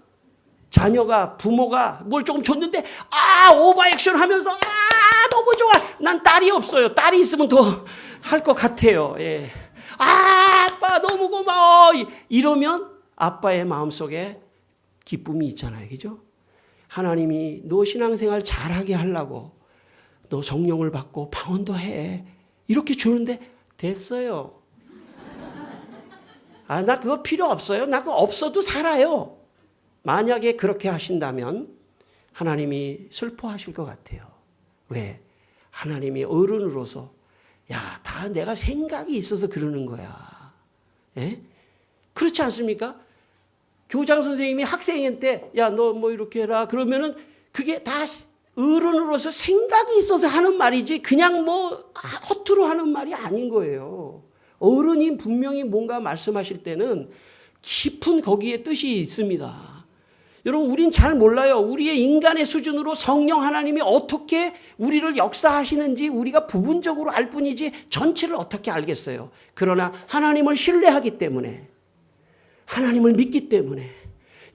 자녀가 부모가 뭘 조금 줬는데 오버액션 하면서 너무 좋아. 난 딸이 없어요. 딸이 있으면 더 할 것 같아요. 예. 아빠 너무 고마워 이러면 아빠의 마음속에 기쁨이 있잖아요. 그죠? 하나님이 너 신앙생활 잘하게 하려고 너 성령을 받고 방언도 해. 이렇게 주는데 됐어요. 나 그거 필요 없어요. 나 그거 없어도 살아요. 만약에 그렇게 하신다면 하나님이 슬퍼하실 것 같아요. 왜? 하나님이 어른으로서 다 내가 생각이 있어서 그러는 거야. 예? 그렇지 않습니까? 교장 선생님이 학생한테 너 뭐 이렇게 해라 그러면은 그게 다 어른으로서 생각이 있어서 하는 말이지 그냥 허투루 하는 말이 아닌 거예요. 어른이 분명히 뭔가 말씀하실 때는 깊은 거기에 뜻이 있습니다. 여러분 우린 잘 몰라요. 우리의 인간의 수준으로 성령 하나님이 어떻게 우리를 역사하시는지 우리가 부분적으로 알 뿐이지 전체를 어떻게 알겠어요. 그러나 하나님을 신뢰하기 때문에 하나님을 믿기 때문에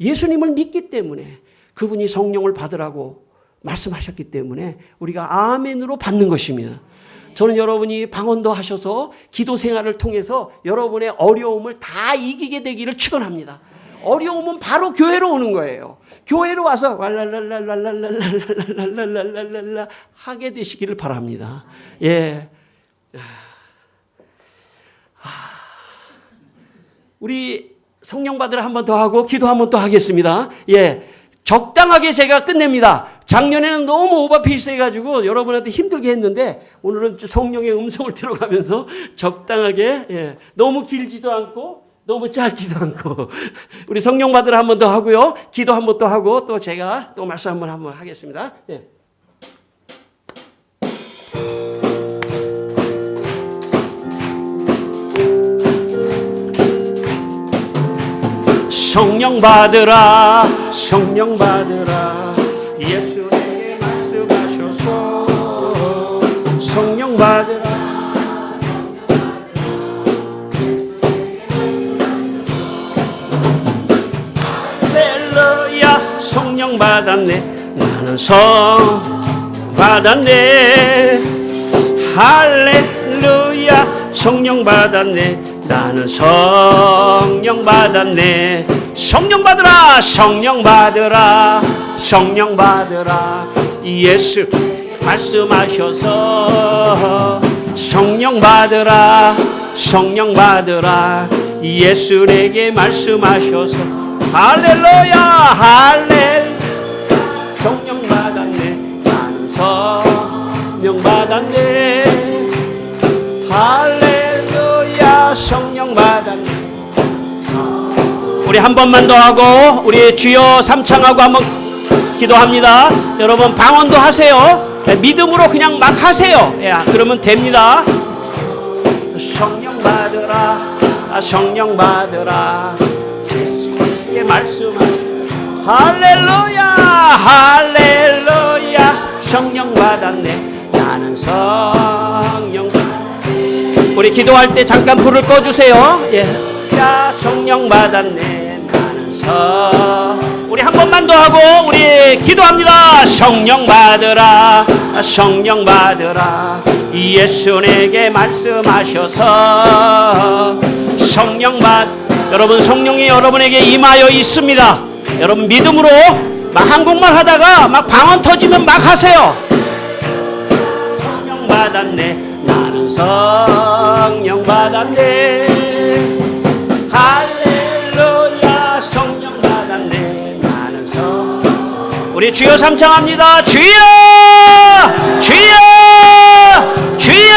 예수님을 믿기 때문에 그분이 성령을 받으라고 말씀하셨기 때문에 우리가 아멘으로 받는 것입니다. 저는 여러분이 방언도 하셔서 기도 생활을 통해서 여러분의 어려움을 다 이기게 되기를 축원합니다. 어려움은 바로 교회로 오는 거예요. 교회로 와서 왈랄랄랄랄랄랄랄랄랄랄랄랄랄 하게 되시기를 바랍니다. 예. 우리 성령 받으러 한 번 더 하고 기도 한 번 또 하겠습니다. 예. 적당하게 제가 끝냅니다. 작년에는 너무 오버페이스 해가지고 여러분한테 힘들게 했는데 오늘은 성령의 음성을 들어가면서 적당하게, 예. 너무 길지도 않고 너무 짧지도 않고 우리 성령 받으러 한 번 더 하고요. 기도 한 번 또 하고 또 제가 또 말씀 한 번 하겠습니다. 예. 성령 받으라 성령 받으라 예수 내게 말씀하셔서 성령 받으라 할렐루야 성령 받았네 나는 성 받았네 할렐루야 성령 받았네 나는 성령 받았네 성령 받으라 성령 받으라 성령 받으라 예수 말씀하셔서 성령 받으라 성령 받으라 예수 내게 말씀하셔서 할렐루야 할렐루야 성령 받았네 나는 성령 받았네 할렐루야 성령 받았네 우리 한 번만 더 하고 우리 주여 삼창하고 한번 기도합니다. 여러분 방언도 하세요. 믿음으로 그냥 막 하세요. 그러면 됩니다. 성령 받으라 성령 받으라 예수의 말씀하시오 할렐루야 할렐루야 성령 받았네 나는 성령 우리 기도할 때 잠깐 불을 꺼주세요. 예. 야 성령 받았네 나는 우리 한 번만 더 하고 우리 기도합니다. 성령 받으라 성령 받으라 예수 내게 말씀하셔서 성령 여러분 성령이 여러분에게 임하여 있습니다. 여러분 믿음으로 막 한국말 하다가 막 방언 터지면 막 하세요. 성령 받았네 나는 성령 받았네 할렐루야 성령 받았네 나는 우리 주여 삼창합니다. 주여 주여 주여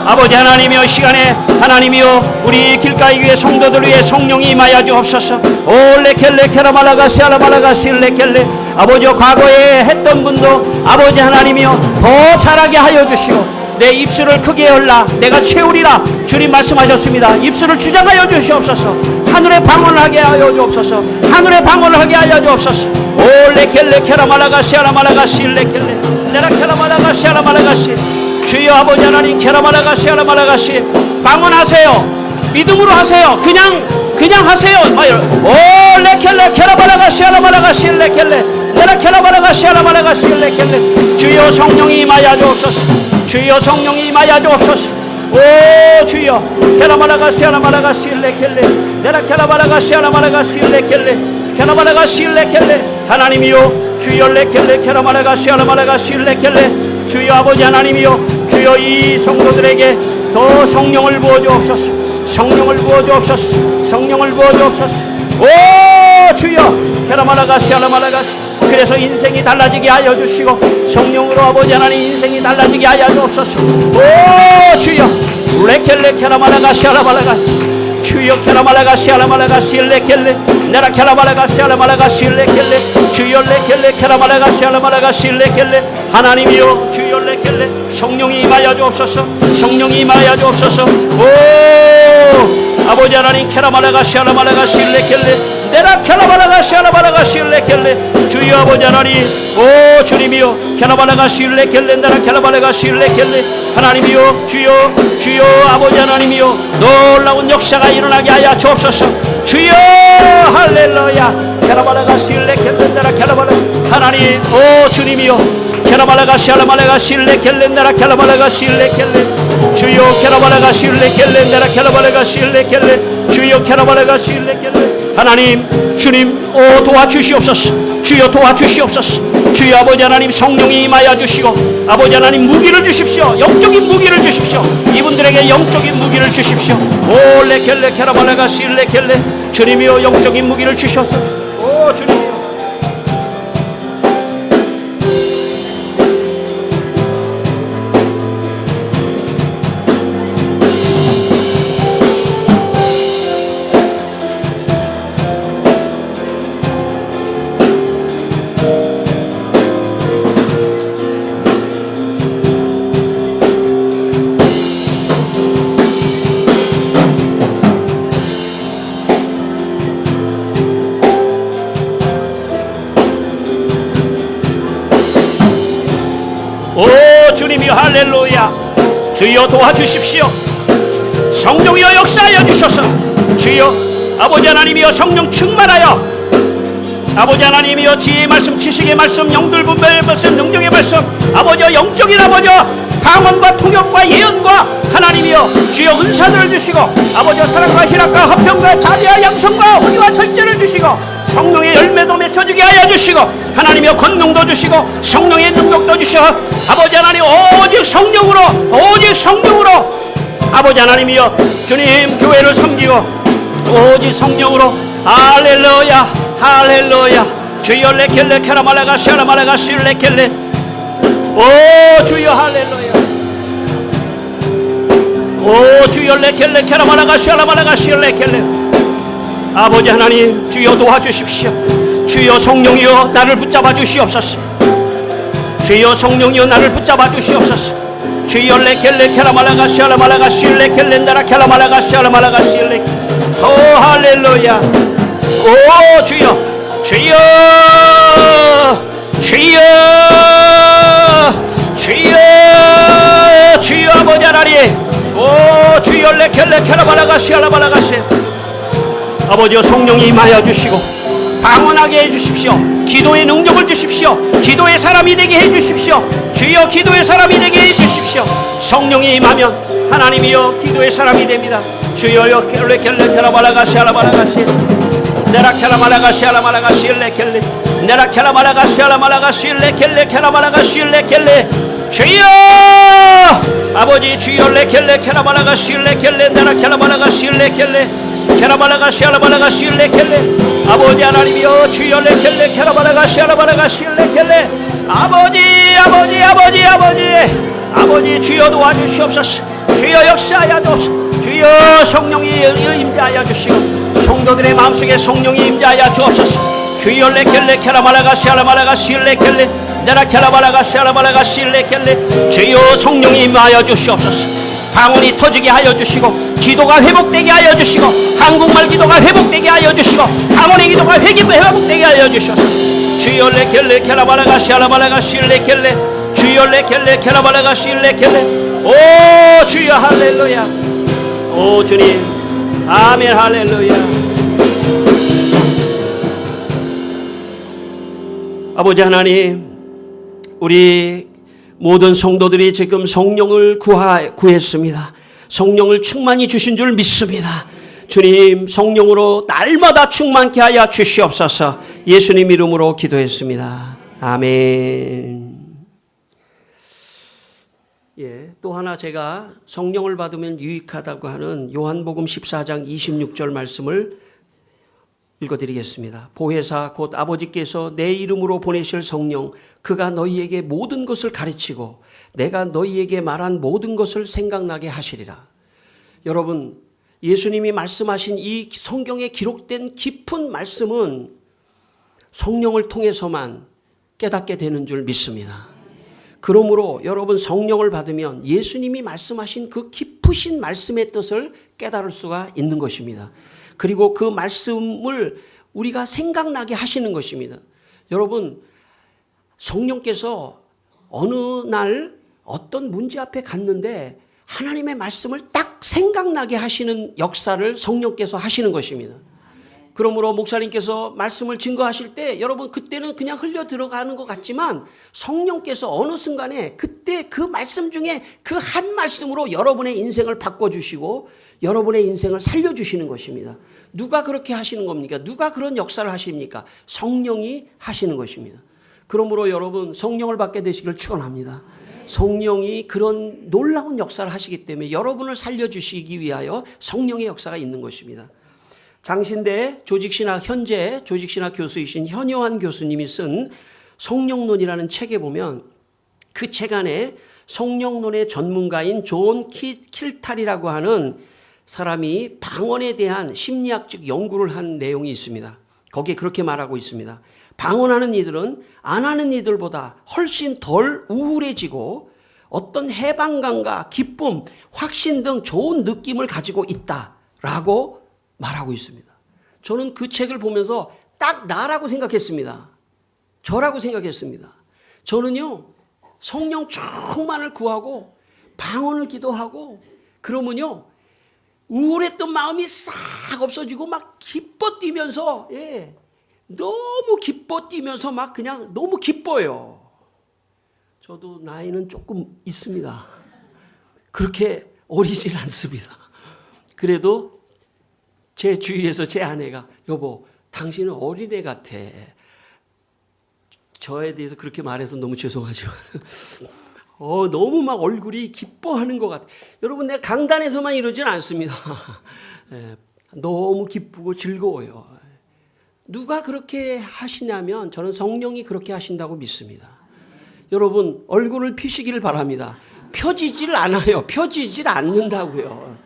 아버지 하나님이여 시간에 하나님이여 우리 길가의 위에 성도들 위해 성령이 임하여 주옵소서. 올레켈레 케라말라가시 알라말라가시 레켈레 아버지여 과거에 했던 분도 아버지 하나님이여 더 잘하게 하여 주시고 내 입술을 크게 열라 내가 채우리라 주님 말씀하셨습니다. 입술을 주장하여 주시옵소서. 하늘의 방언을 하게 하여 주옵소서. 하늘의 방언을 하게 하여 주옵소서. 올레켈레 케라말라가시 알라말라가시 레켈레 내라 케라말라가시 알라말라가시 주여 아버지 하나님 케라말라가시 알라말라가시 방언하세요. 믿음으로 하세요. 그냥 하세요. 올레켈레 케라말라가시 알라말라가시 레켈레 내라 케라말라가시 알라말라가시 레켈레 주여 성령이 임하여 주옵소서. 주여 성령이 임하여 주옵소서. 오 주여 케라말라가시 알라말라가시 레켈레 내라 케라말라가시 알라말라가시 레켈레 케라말라가시 레켈레 하나님이요 주여 레켈레 케라말라가시 알라말라가시 레켈레 주여 아버지 하나님이요 주여 이 성도들에게 더 성령을 부어주옵소서. 성령을 부어주옵소서. 성령을 부어주옵소서. 오 주여 케라말라가시 알라말라가시 그래서 인생이 달라지게 하여 주시고 성령으로 아버지 하나님 인생이 달라지게 하여 주옵소서. 오 주여 레켈레 케라말라가시 알라말라가시 주여 케라말라가시 알라말라가시 레켈레 내라 케라말라가시 알라말라가시 레켈레 주여 레켈레 케라말라가시 알라말라가시 레켈레 하나님이여 주여 레켈레 성령이 임하여 주옵소서. 성령이 임하여 주옵소서. 오 아버지 하나님 케라말라가시 알라말라가시 레켈레 내라 케라말라가시 알라말라가시 레켈레 주여 아버지 하나님 오 주님이여 케라말라가시 레켈레 내라 케라말라가시 레켈레 하나님이여 주여 주여 아버지 하나님이여 놀라운 역사가 일어나게 하여 주옵소서. 주여 할렐루야 캐라발라가실레 켈렌데라 캐라발라 하나님 오 주님이여 캐라발라가실레 켈렌데라 캐라발라가실레 켈렌 주여 캐라발라가실레 켈렌데라 캐라발라가실레 켈렌 주여 캐라발라가실레 켈렌 하나님 주님 오 도와주시옵소서 주여 도와주시옵소서 주여 아버지 하나님 성령이 임하여 주시고 아버지 하나님 무기를 주십시오 영적인 무기를 주십시오 이분들에게 영적인 무기를 주십시오 오 레켈레 캐라발라가실레 켈렌 주님이여 영적인 무기를 주셔서 오 주님이여 주님이여 할렐루야 주여 도와주십시오 성령이여 역사하여 주셔서 주여 아버지 하나님이여 성령 충만하여 아버지 하나님이여 지혜의 말씀 지식의 말씀 영들 분별의 말씀 능력의 말씀 아버지여 영적인 아버지여 방언과 통역과 예언과 하나님이여 주여 은사들을 주시고 아버지여 사랑과 희락과 화평과 자비와 양성과 온유와 절제를 주시고 성령의 열매도 맺혀주게 하여 주시고 하나님이여 권능도 주시고 성령의 능력도 주시고 아버지 하나님 오직 성령으로 아버지 하나님이여 주님 교회를 섬기고 오직 성령으로 할렐루야 할렐루야 주여 레켈레 캐라말라가 샤라말라가 실레켈레 오 주여 할렐루야 오 주여 레켈레 캐라말라가 샤라말라가 실레켈레 아버지 하나님 주여 도와주십시오 주여 성령이여 나를 붙잡아 주시옵소서 주여 성령이여 나를 붙잡아 주시옵소서 주여 레켈레 캐라말라가 샤라말라가 실레켈렌다라 캐라말라가 샤라말라가 실레 오 할렐루야 오 주여 주여 주여 주여 주여 아버지 하나님 오 주여 레켈레 캐라발라가 시알라발라가 시 아버지여 성령이 임하여 주시고 방언하게 해주십시오 기도의 능력을 주십시오 기도의 사람이 되게 해주십시오 주여 기도의 사람이 되게 해주십시오 성령이 임하면 하나님이여 기도의 사람이 됩니다 주여 레켈레 캐라발라가 시알라발라가 시 네라 캐라말라가 시알라말라가 실레켈레 네라 캐라말라가 시알라말라가 실레켈레 캐라말라가 실레켈레 주여 아버지 주여 레켈레 캐라말라가 실레켈레 네라 캐라말라가 실레켈레 캐라말라가 시알라말라가 실레켈레 아버지 하나님이여 주여 레켈레 캐라말라가 시알라말라가 실레켈레 아버지 주여 도와주시옵소서 주여 역사하여 주옵소서 주여 성령이 임재하여 주시고 성도들의 마음속에 성령이 임재하여 주옵소서 주여 레켈레 캐라말라가 시알라말라가 실레켈레 네라 캐라말라가 시알라말라가 실레켈레 주여 성령이 임하여 주시옵소서 방언이 터지게 하여 주시고 기도가 회복되게 하여 주시고 한국말 기도가 회복되게 하여 주시고 방언의 기도가 회복되게 하여 주셔서 주여 레켈레 캐라말라가 시알라말라가 실레켈레 주여 레켈레 캐라말라가 실레켈레 오 주여 할렐루야 오 주님 아멘 할렐루야 아버지 하나님 우리 모든 성도들이 지금 성령을 구했습니다 성령을 충만히 주신 줄 믿습니다 주님 성령으로 날마다 충만케 하여 주시옵소서 예수님 이름으로 기도했습니다 아멘 또 하나 제가 성령을 받으면 유익하다고 하는 요한복음 14장 26절 말씀을 읽어드리겠습니다. 보혜사 곧 아버지께서 내 이름으로 보내실 성령 그가 너희에게 모든 것을 가르치고 내가 너희에게 말한 모든 것을 생각나게 하시리라. 여러분 예수님이 말씀하신 이 성경에 기록된 깊은 말씀은 성령을 통해서만 깨닫게 되는 줄 믿습니다. 그러므로 여러분 성령을 받으면 예수님이 말씀하신 그 깊으신 말씀의 뜻을 깨달을 수가 있는 것입니다. 그리고 그 말씀을 우리가 생각나게 하시는 것입니다. 여러분 성령께서 어느 날 어떤 문제 앞에 갔는데 하나님의 말씀을 딱 생각나게 하시는 역사를 성령께서 하시는 것입니다. 그러므로 목사님께서 말씀을 증거하실 때 여러분 그때는 그냥 흘려 들어가는 것 같지만 성령께서 어느 순간에 그때 그 말씀 중에 그 한 말씀으로 여러분의 인생을 바꿔주시고 여러분의 인생을 살려주시는 것입니다. 누가 그렇게 하시는 겁니까? 누가 그런 역사를 하십니까? 성령이 하시는 것입니다. 그러므로 여러분 성령을 받게 되시기를 축원합니다. 성령이 그런 놀라운 역사를 하시기 때문에 여러분을 살려주시기 위하여 성령의 역사가 있는 것입니다. 장신대 조직신학 현재 조직신학 교수이신 현요한 교수님이 쓴 성령론이라는 책에 보면 그 책 안에 성령론의 전문가인 존 킬탈이라고 하는 사람이 방언에 대한 심리학적 연구를 한 내용이 있습니다. 거기에 그렇게 말하고 있습니다. 방언하는 이들은 안 하는 이들보다 훨씬 덜 우울해지고 어떤 해방감과 기쁨, 확신 등 좋은 느낌을 가지고 있다라고 말하고 있습니다. 저는 그 책을 보면서 딱 나라고 생각했습니다. 저라고 생각했습니다. 저는요, 성령 충만을 구하고 방언을 기도하고 그러면요, 우울했던 마음이 싹 없어지고 막 기뻐 뛰면서, 너무 기뻐 뛰면서 막 그냥 너무 기뻐요. 저도 나이는 조금 있습니다. 그렇게 어리진 않습니다. 그래도 제 주위에서 제 아내가 여보 당신은 어린애 같아. 저에 대해서 그렇게 말해서 너무 죄송하지만 너무 막 얼굴이 기뻐하는 것 같아. 여러분 내가 강단에서만 이러진 않습니다. 너무 기쁘고 즐거워요. 누가 그렇게 하시냐면 저는 성령이 그렇게 하신다고 믿습니다. 여러분 얼굴을 피시기를 바랍니다. 펴지질 않아요. 펴지질 않는다고요.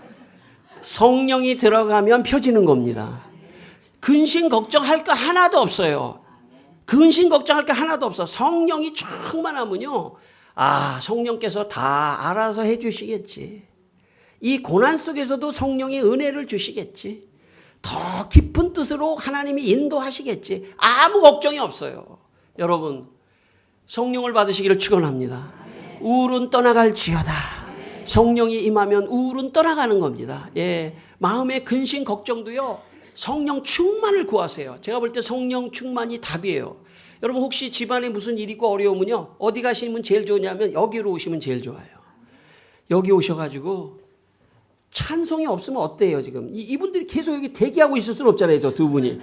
성령이 들어가면 펴지는 겁니다. 근심 걱정할 거 하나도 없어요. 근심 걱정할 거 하나도 없어. 성령이 충만하면요. 성령께서 다 알아서 해주시겠지. 이 고난 속에서도 성령이 은혜를 주시겠지. 더 깊은 뜻으로 하나님이 인도하시겠지. 아무 걱정이 없어요. 여러분 성령을 받으시기를 축원합니다. 우울은 떠나갈지어다. 성령이 임하면 우울은 떠나가는 겁니다. 마음의 근심 걱정도요. 성령 충만을 구하세요. 제가 볼 때 성령 충만이 답이에요. 여러분 혹시 집안에 무슨 일이 있고 어려우면요. 어디 가시면 제일 좋으냐면 여기로 오시면 제일 좋아요. 여기 오셔가지고 찬송이 없으면 어때요 지금? 이분들이 계속 여기 대기하고 있을 수는 없잖아요. 저 두 분이.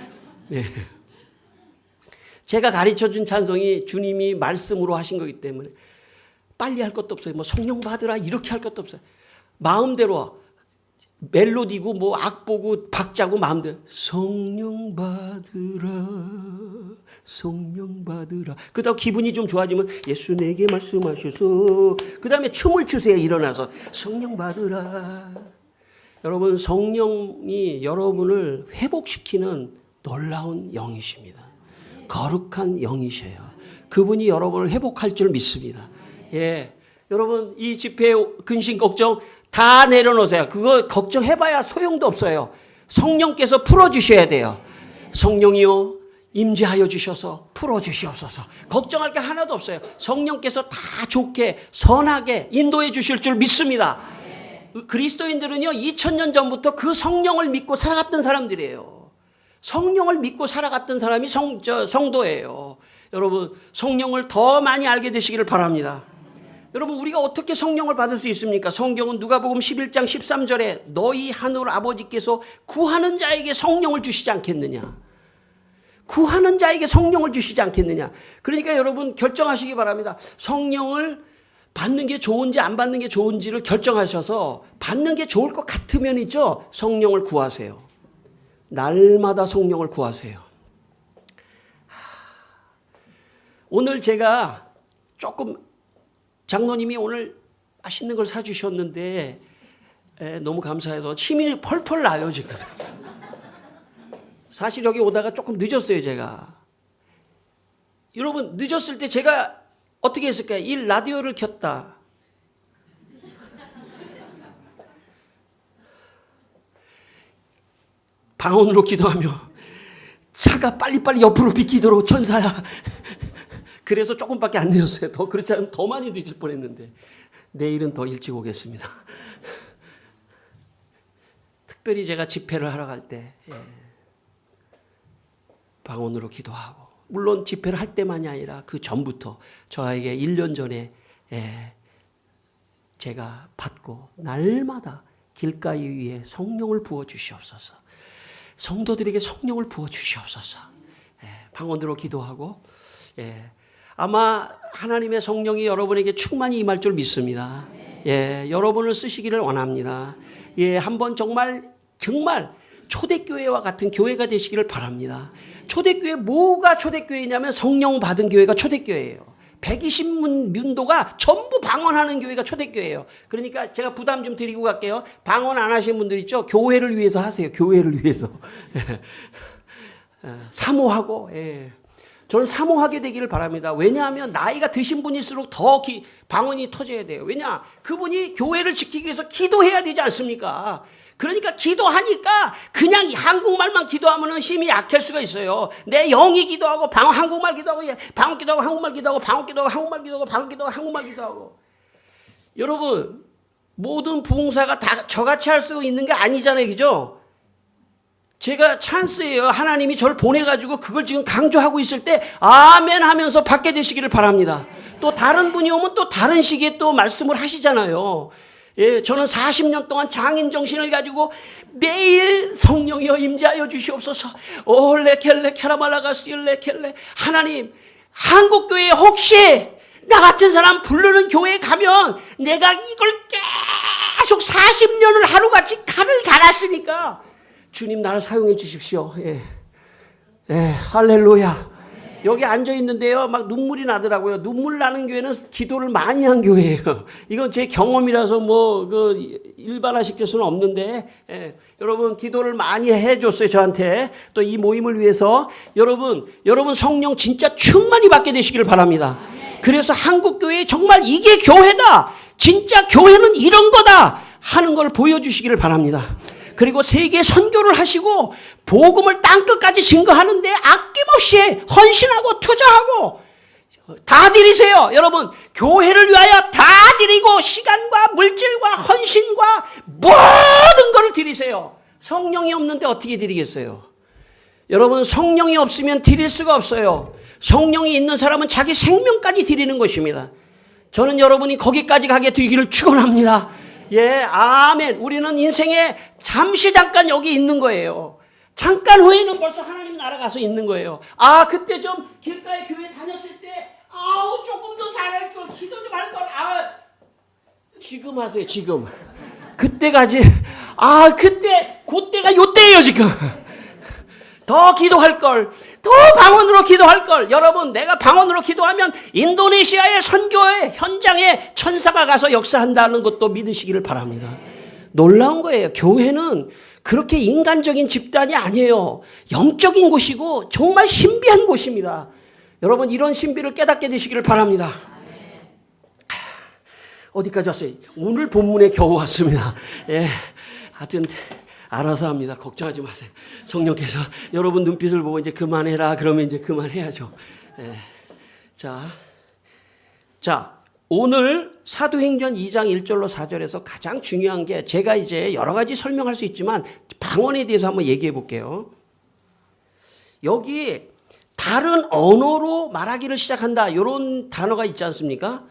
제가 가르쳐준 찬송이 주님이 말씀으로 하신 거기 때문에 빨리 할 것도 없어요. 뭐 성령 받으라 이렇게 할 것도 없어요. 마음대로 멜로디고 뭐 악보고 박자고 마음대로 성령 받으라 성령 받으라. 그러다가 기분이 좀 좋아지면 예수 내게 말씀하셔서 그 다음에 춤을 추세요. 일어나서 성령 받으라. 여러분 성령이 여러분을 회복시키는 놀라운 영이십니다. 거룩한 영이셔요. 그분이 여러분을 회복할 줄 믿습니다. 여러분 이 집회 근심 걱정 다 내려놓으세요. 그거 걱정해봐야 소용도 없어요. 성령께서 풀어주셔야 돼요. 성령이요 임재하여 주셔서 풀어주시옵소서. 걱정할 게 하나도 없어요. 성령께서 다 좋게 선하게 인도해 주실 줄 믿습니다. 그리스도인들은요 2000년 전부터 그 성령을 믿고 살아갔던 사람들이에요. 성령을 믿고 살아갔던 사람이 성도예요. 여러분 성령을 더 많이 알게 되시기를 바랍니다. 여러분 우리가 어떻게 성령을 받을 수 있습니까? 성경은 누가복음 11장 13절에 너희 하늘 아버지께서 구하는 자에게 성령을 주시지 않겠느냐. 구하는 자에게 성령을 주시지 않겠느냐. 그러니까 여러분 결정하시기 바랍니다. 성령을 받는 게 좋은지 안 받는 게 좋은지를 결정하셔서 받는 게 좋을 것 같으면이죠. 성령을 구하세요. 날마다 성령을 구하세요. 오늘 제가 조금 장로님이 오늘 맛있는 걸 사주셨는데 너무 감사해서 침이 펄펄 나요 지금. 사실 여기 오다가 조금 늦었어요 제가. 여러분 늦었을 때 제가 어떻게 했을까요? 이 라디오를 켰다. 방언으로 기도하며 차가 빨리빨리 옆으로 비키도록 천사야. 그래서 조금밖에 안 늦었어요. 더 그렇지 않으면 더 많이 늦을 뻔했는데 내일은 더 일찍 오겠습니다. 특별히 제가 집회를 하러 갈 때 방언으로 기도하고, 물론 집회를 할 때만이 아니라 그 전부터 저에게 1년 전에 제가 받고 날마다 길가에 위에 성령을 부어주시옵소서, 성도들에게 성령을 부어주시옵소서, 방언으로 기도하고, 아마 하나님의 성령이 여러분에게 충만히 임할 줄 믿습니다. 여러분을 쓰시기를 원합니다. 한번 정말 초대교회와 같은 교회가 되시기를 바랍니다. 초대교회, 뭐가 초대교회냐면 성령 받은 교회가 초대교회예요. 120문도가 전부 방언하는 교회가 초대교회예요. 그러니까 제가 부담 좀 드리고 갈게요. 방언 안 하시는 분들 있죠? 교회를 위해서 하세요. 교회를 위해서. 사모하고, 저는 사모하게 되기를 바랍니다. 왜냐하면 나이가 드신 분일수록 더 방언이 터져야 돼요. 왜냐? 그분이 교회를 지키기 위해서 기도해야 되지 않습니까? 그러니까 기도하니까 그냥 한국말만 기도하면 힘이 약할 수가 있어요. 내 영이 기도하고 한국말 기도하고 방언 기도하고 한국말 기도하고 방언 기도하고 한국말 기도하고 방언 기도하고 한국말 기도하고. 여러분, 모든 부흥사가 다 저같이 할 수 있는 게 아니잖아요. 그죠? 제가 찬스예요. 하나님이 저를 보내가지고 그걸 지금 강조하고 있을 때 아멘 하면서 받게 되시기를 바랍니다. 또 다른 분이 오면 또 다른 시기에 또 말씀을 하시잖아요. 저는 40년 동안 장인 정신을 가지고 매일 성령이여 임재하여 주시옵소서. 올레켈레 캐라말라가스일레켈레. 하나님, 한국교회에 혹시 나 같은 사람 부르는 교회에 가면 내가 이걸 계속 40년을 하루같이 칼을 갈았으니까 주님 나를 사용해 주십시오. 할렐루야. 여기 앉아 있는데요, 막 눈물이 나더라고요. 눈물 나는 교회는 기도를 많이 한 교회예요. 이건 제 경험이라서 일반화시킬 수는 없는데, 여러분 기도를 많이 해줬어요, 저한테. 또 이 모임을 위해서 여러분 성령 진짜 충만히 받게 되시기를 바랍니다. 그래서 한국 교회 정말 이게 교회다, 진짜 교회는 이런 거다 하는 걸 보여주시기를 바랍니다. 그리고 세계 선교를 하시고 복음을 땅끝까지 증거하는데 아낌없이 헌신하고 투자하고 다 드리세요. 여러분, 교회를 위하여 다 드리고 시간과 물질과 헌신과 모든 것을 드리세요. 성령이 없는데 어떻게 드리겠어요? 여러분, 성령이 없으면 드릴 수가 없어요. 성령이 있는 사람은 자기 생명까지 드리는 것입니다. 저는 여러분이 거기까지 가게 되기를 축원합니다. 아멘. 우리는 인생에 잠깐 여기 있는 거예요. 잠깐 후에는 벌써 하나님 나라 가서 있는 거예요. 그때 좀 길가에 교회 다녔을 때 조금 더 잘할 걸, 기도 좀 할 걸. 지금 하세요. 지금. 그때까지. 그때가 요때예요 지금. 더 기도할 걸, 더 방언으로 기도할 걸. 여러분, 내가 방언으로 기도하면 인도네시아의 선교의 현장에 천사가 가서 역사한다는 것도 믿으시기를 바랍니다. 놀라운 거예요. 교회는 그렇게 인간적인 집단이 아니에요. 영적인 곳이고 정말 신비한 곳입니다. 여러분, 이런 신비를 깨닫게 되시기를 바랍니다. 어디까지 왔어요? 오늘 본문에 겨우 왔습니다. 하여튼 알아서 합니다. 걱정하지 마세요. 성령께서 여러분 눈빛을 보고 이제 그만해라 그러면 이제 그만해야죠. 자, 오늘 사도행전 2장 1절로 4절에서 가장 중요한 게, 제가 이제 여러 가지 설명할 수 있지만 방언에 대해서 한번 얘기해 볼게요. 여기 다른 언어로 말하기를 시작한다, 이런 단어가 있지 않습니까?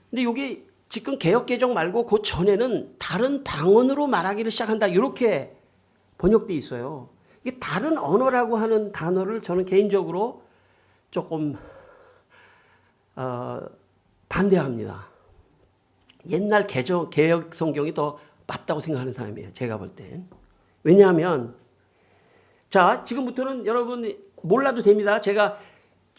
근데 여기 지금 개역개정 말고 그 전에는 다른 방언으로 말하기를 시작한다, 이렇게 번역돼 있어요. 이게 다른 언어라고 하는 단어를 저는 개인적으로 조금 반대합니다. 옛날 개역 성경이 더 맞다고 생각하는 사람이에요, 제가 볼 땐. 왜냐하면 자, 지금부터는 여러분 몰라도 됩니다. 제가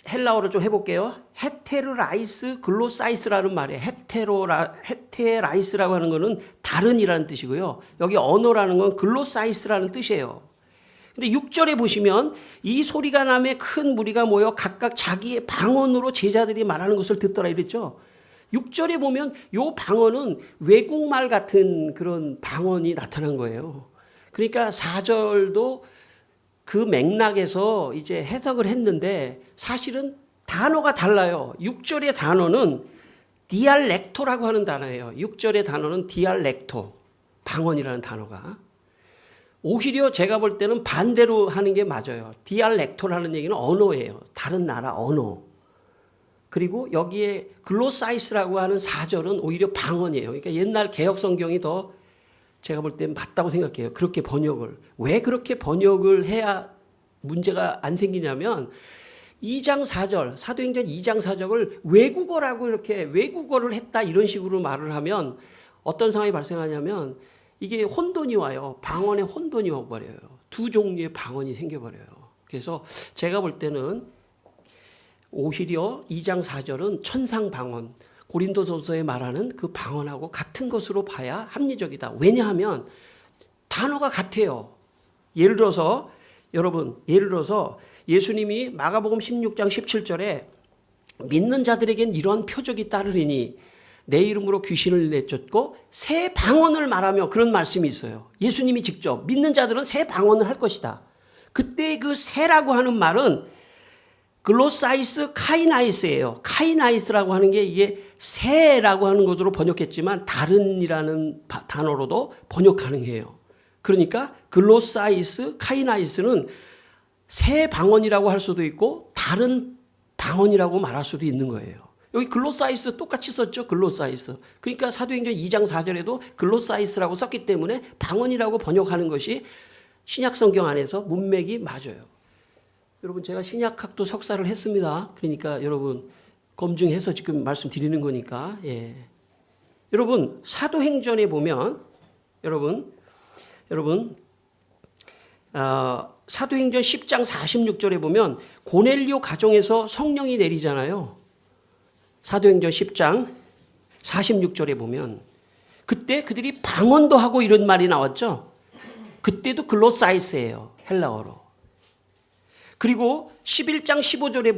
헬라어로 좀 해볼게요. 헤테르라이스 글로사이스라는 말이에요. 헤테라이스라고 하는 거는 다른이라는 뜻이고요. 여기 언어라는 건 글로사이스라는 뜻이에요. 근데 6절에 보시면 이 소리가 나매 큰 무리가 모여 각각 자기의 방언으로 제자들이 말하는 것을 듣더라 이랬죠. 6절에 보면 요 방언은 외국말 같은 그런 방언이 나타난 거예요. 그러니까 4절도 그 맥락에서 이제 해석을 했는데 사실은 단어가 달라요. 6절의 단어는 디알렉토라고 하는 단어예요. 6절의 단어는 디알렉토, 방언이라는 단어가. 오히려 제가 볼 때는 반대로 하는 게 맞아요. 디알렉토라는 얘기는 언어예요. 다른 나라 언어. 그리고 여기에 글로사이스라고 하는 사절은 오히려 방언이에요. 그러니까 옛날 개혁 성경이 더 제가 볼 때 맞다고 생각해요. 그렇게 번역을. 왜 그렇게 번역을 해야 문제가 안 생기냐면 2장 4절, 사도행전 2장 4절을 외국어라고 이렇게 외국어를 했다 이런 식으로 말을 하면 어떤 상황이 발생하냐면 이게 혼돈이 와요. 방언에 혼돈이 와버려요. 두 종류의 방언이 생겨버려요. 그래서 제가 볼 때는 오히려 2장 4절은 천상 방언, 고린도전서에 말하는 그 방언하고 같은 것으로 봐야 합리적이다. 왜냐하면 단어가 같아요. 예를 들어서 여러분, 예수님이 마가복음 16장 17절에 믿는 자들에겐 이러한 표적이 따르리니 내 이름으로 귀신을 내쫓고 새 방언을 말하며 그런 말씀이 있어요. 예수님이 직접 믿는 자들은 새 방언을 할 것이다. 그때 그 새라고 하는 말은 글로사이스 카이나이스예요. 카이나이스라고 하는 게 이게 새라고 하는 것으로 번역했지만 다른이라는 단어로도 번역 가능해요. 그러니까 글로사이스 카이나이스는 새 방언이라고 할 수도 있고 다른 방언이라고 말할 수도 있는 거예요. 여기 글로사이스 똑같이 썼죠. 글로사이스. 그러니까 사도행전 2장 4절에도 글로사이스라고 썼기 때문에 방언이라고 번역하는 것이 신약 성경 안에서 문맥이 맞아요. 여러분 제가 신약학도 석사를 했습니다. 그러니까 여러분 검증해서 지금 말씀드리는 거니까. 예. 여러분 사도행전에 보면 사도행전 10장 46절에 보면 고넬료 가정에서 성령이 내리잖아요. 사도행전 10장 46절에 보면 그때 그들이 방언도 하고 이런 말이 나왔죠. 그때도 글로사이스예요. 헬라어로. 그리고 11장 15절에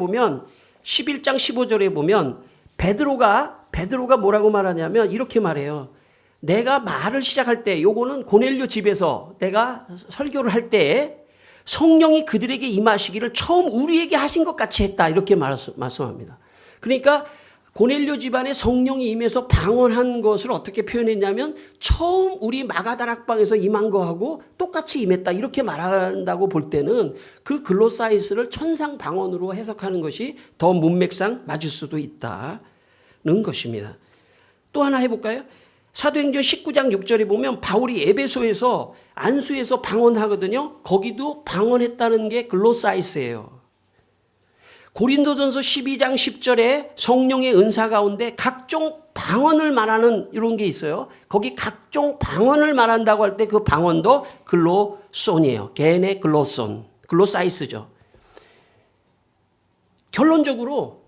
보면 베드로가 뭐라고 말하냐면 이렇게 말해요. 내가 말을 시작할 때 요거는 고넬료 집에서 내가 설교를 할 때 성령이 그들에게 임하시기를 처음 우리에게 하신 것 같이 했다. 이렇게 말씀합니다. 그러니까 고넬료 집안에 성령이 임해서 방언한 것을 어떻게 표현했냐면 처음 우리 마가다락방에서 임한 거하고 똑같이 임했다. 이렇게 말한다고 볼 때는 그 글로사이스를 천상 방언으로 해석하는 것이 더 문맥상 맞을 수도 있다는 것입니다. 또 하나 해볼까요? 사도행전 19장 6절에 보면 바울이 에베소에서 안수에서 방언하거든요. 거기도 방언했다는 게 글로사이스예요. 고린도전서 12장 10절에 성령의 은사 가운데 각종 방언을 말하는 이런 게 있어요. 거기 각종 방언을 말한다고 할 때 그 방언도 글로손이에요. 게네 글로손, 글로사이스죠. 결론적으로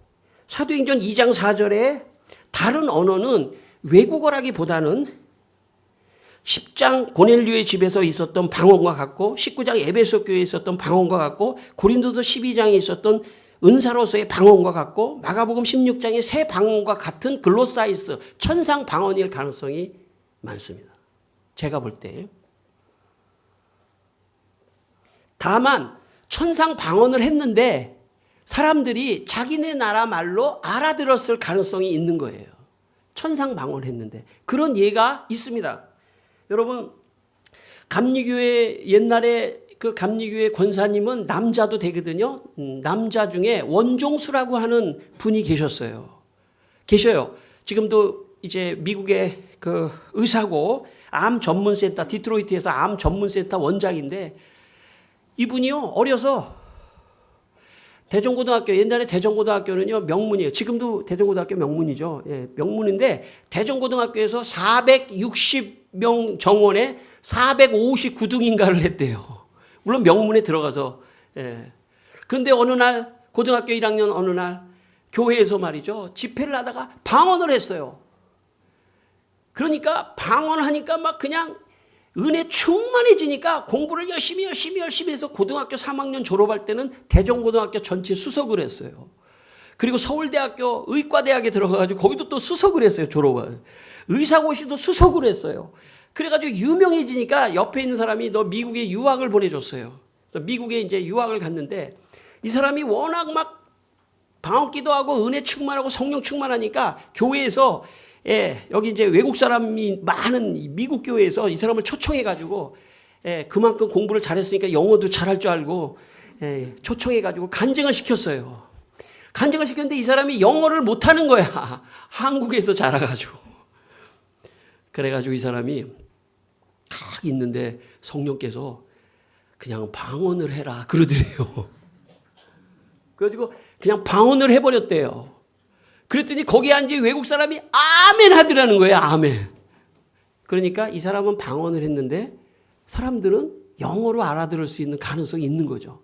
사도행전 2장 4절에 다른 언어는 외국어라기보다는 10장 고넬료의 집에서 있었던 방언과 같고 19장 에베소 교회에 있었던 방언과 같고 고린도서 12장에 있었던 은사로서의 방언과 같고 마가복음 16장의 새 방언과 같은 글로사이스 천상 방언일 가능성이 많습니다. 제가 볼 때. 다만 천상 방언을 했는데 사람들이 자기네 나라 말로 알아들었을 가능성이 있는 거예요. 천상 방언을 했는데 그런 예가 있습니다. 여러분 감리교회 옛날에 그 감리교회 권사님은 남자도 되거든요. 남자 중에 원종수라고 하는 분이 계셔요. 지금도 이제 미국의 그 의사고 암 전문센터 디트로이트에서 암 전문센터 원장인데 이분이요 어려서 대전고등학교 옛날에 대전고등학교는요 명문이에요. 지금도 대전고등학교 명문이죠. 예, 명문인데 대전고등학교에서 460명 정원에 459등인가를 했대요. 물론 명문에 들어가서. 예. 그런데 어느 날 고등학교 1학년 어느 날 교회에서 말이죠. 집회를 하다가 방언을 했어요. 그러니까 방언하니까 막 그냥 은혜 충만해지니까 공부를 열심히 해서 고등학교 3학년 졸업할 때는 대전고등학교 전체 수석을 했어요. 그리고 서울대학교 의과대학에 들어가가지고 거기도 또 수석을 했어요. 졸업을. 의사고시도 수석을 했어요. 그래가지고 유명해지니까 옆에 있는 사람이 너 미국에 유학을 보내줬어요. 그래서 미국에 이제 유학을 갔는데 이 사람이 워낙 막 방언 기도하고 은혜 충만하고 성령 충만하니까 교회에서 여기 이제 외국 사람이 많은 미국 교회에서 이 사람을 초청해가지고 그만큼 공부를 잘했으니까 영어도 잘할 줄 알고 초청해가지고 간증을 시켰어요. 간증을 시켰는데 이 사람이 영어를 못하는 거야. 한국에서 자라가지고. 그래가지고 이 사람이 딱 있는데 성령께서 그냥 방언을 해라 그러더래요. 그래가지고 그냥 방언을 해버렸대요. 그랬더니 거기에 앉은 외국 사람이 아멘 하더라는 거예요. 아멘. 그러니까 이 사람은 방언을 했는데 사람들은 영어로 알아들을 수 있는 가능성이 있는 거죠.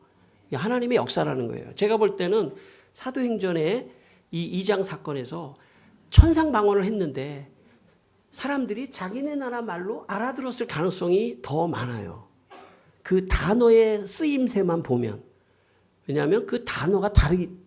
하나님의 역사라는 거예요. 제가 볼 때는 사도행전의 이 2장 사건에서 천상방언을 했는데 사람들이 자기네 나라 말로 알아들었을 가능성이 더 많아요. 그 단어의 쓰임새만 보면. 왜냐하면 그 단어가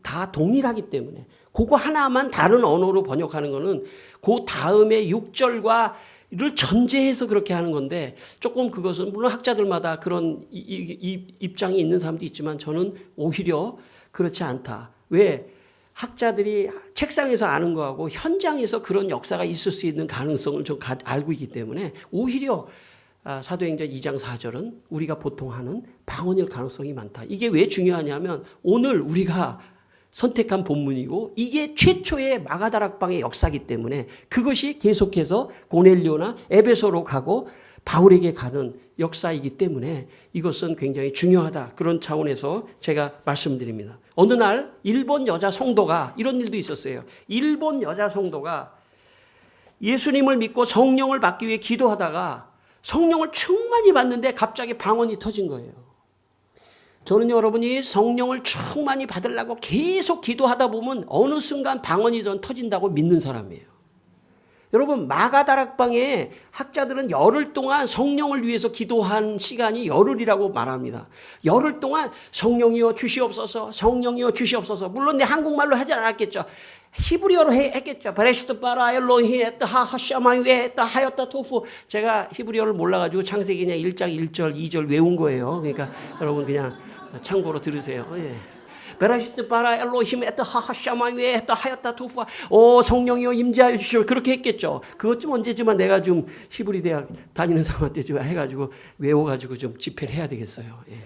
다 동일하기 때문에. 그거 하나만 다른 언어로 번역하는 거는 그 다음에 6절과를 전제해서 그렇게 하는 건데 조금 그것은 물론 학자들마다 그런 입장이 있는 사람도 있지만 저는 오히려 그렇지 않다. 왜? 학자들이 책상에서 아는 거하고 현장에서 그런 역사가 있을 수 있는 가능성을 좀 알고 있기 때문에 오히려 사도행전 2장 4절은 우리가 보통 하는 방언일 가능성이 많다. 이게 왜 중요하냐면 오늘 우리가 선택한 본문이고 이게 최초의 마가다락방의 역사이기 때문에 그것이 계속해서 고넬료나 에베소로 가고 바울에게 가는 역사이기 때문에 이것은 굉장히 중요하다. 그런 차원에서 제가 말씀드립니다. 어느 날 일본 여자 성도가 이런 일도 있었어요. 일본 여자 성도가 예수님을 믿고 성령을 받기 위해 기도하다가 성령을 충만히 받는데 갑자기 방언이 터진 거예요. 저는 여러분이 성령을 충만히 받으려고 계속 기도하다 보면 어느 순간 방언이 터진다고 믿는 사람이에요. 여러분 마가다락방에 학자들은 열흘 동안 성령을 위해서 기도한 시간이 열흘이라고 말합니다. 열흘 동안 성령이여 주시옵소서, 성령이여 주시옵소서. 물론 내 한국말로 하지 않았겠죠. 히브리어로 했겠죠. 베레시트 바라 엘로히 했다 하샤마유 했다 하였다 토프. 제가 히브리어를 몰라가지고 창세기 그냥 1장 1절 2절 외운 거예요. 그러니까 여러분 그냥 참고로 들으세요. 예. 베라시트 바라 엘로힘 에따 하하샤마위에 에따 하였다 토프와 오 성령이여 임재하여 주시오. 그렇게 했겠죠. 그것 좀 언제지만 내가 좀 히브리 대학 다니는 사람한테 좀 해가지고 외워가지고 좀 집회를 해야 되겠어요. 예.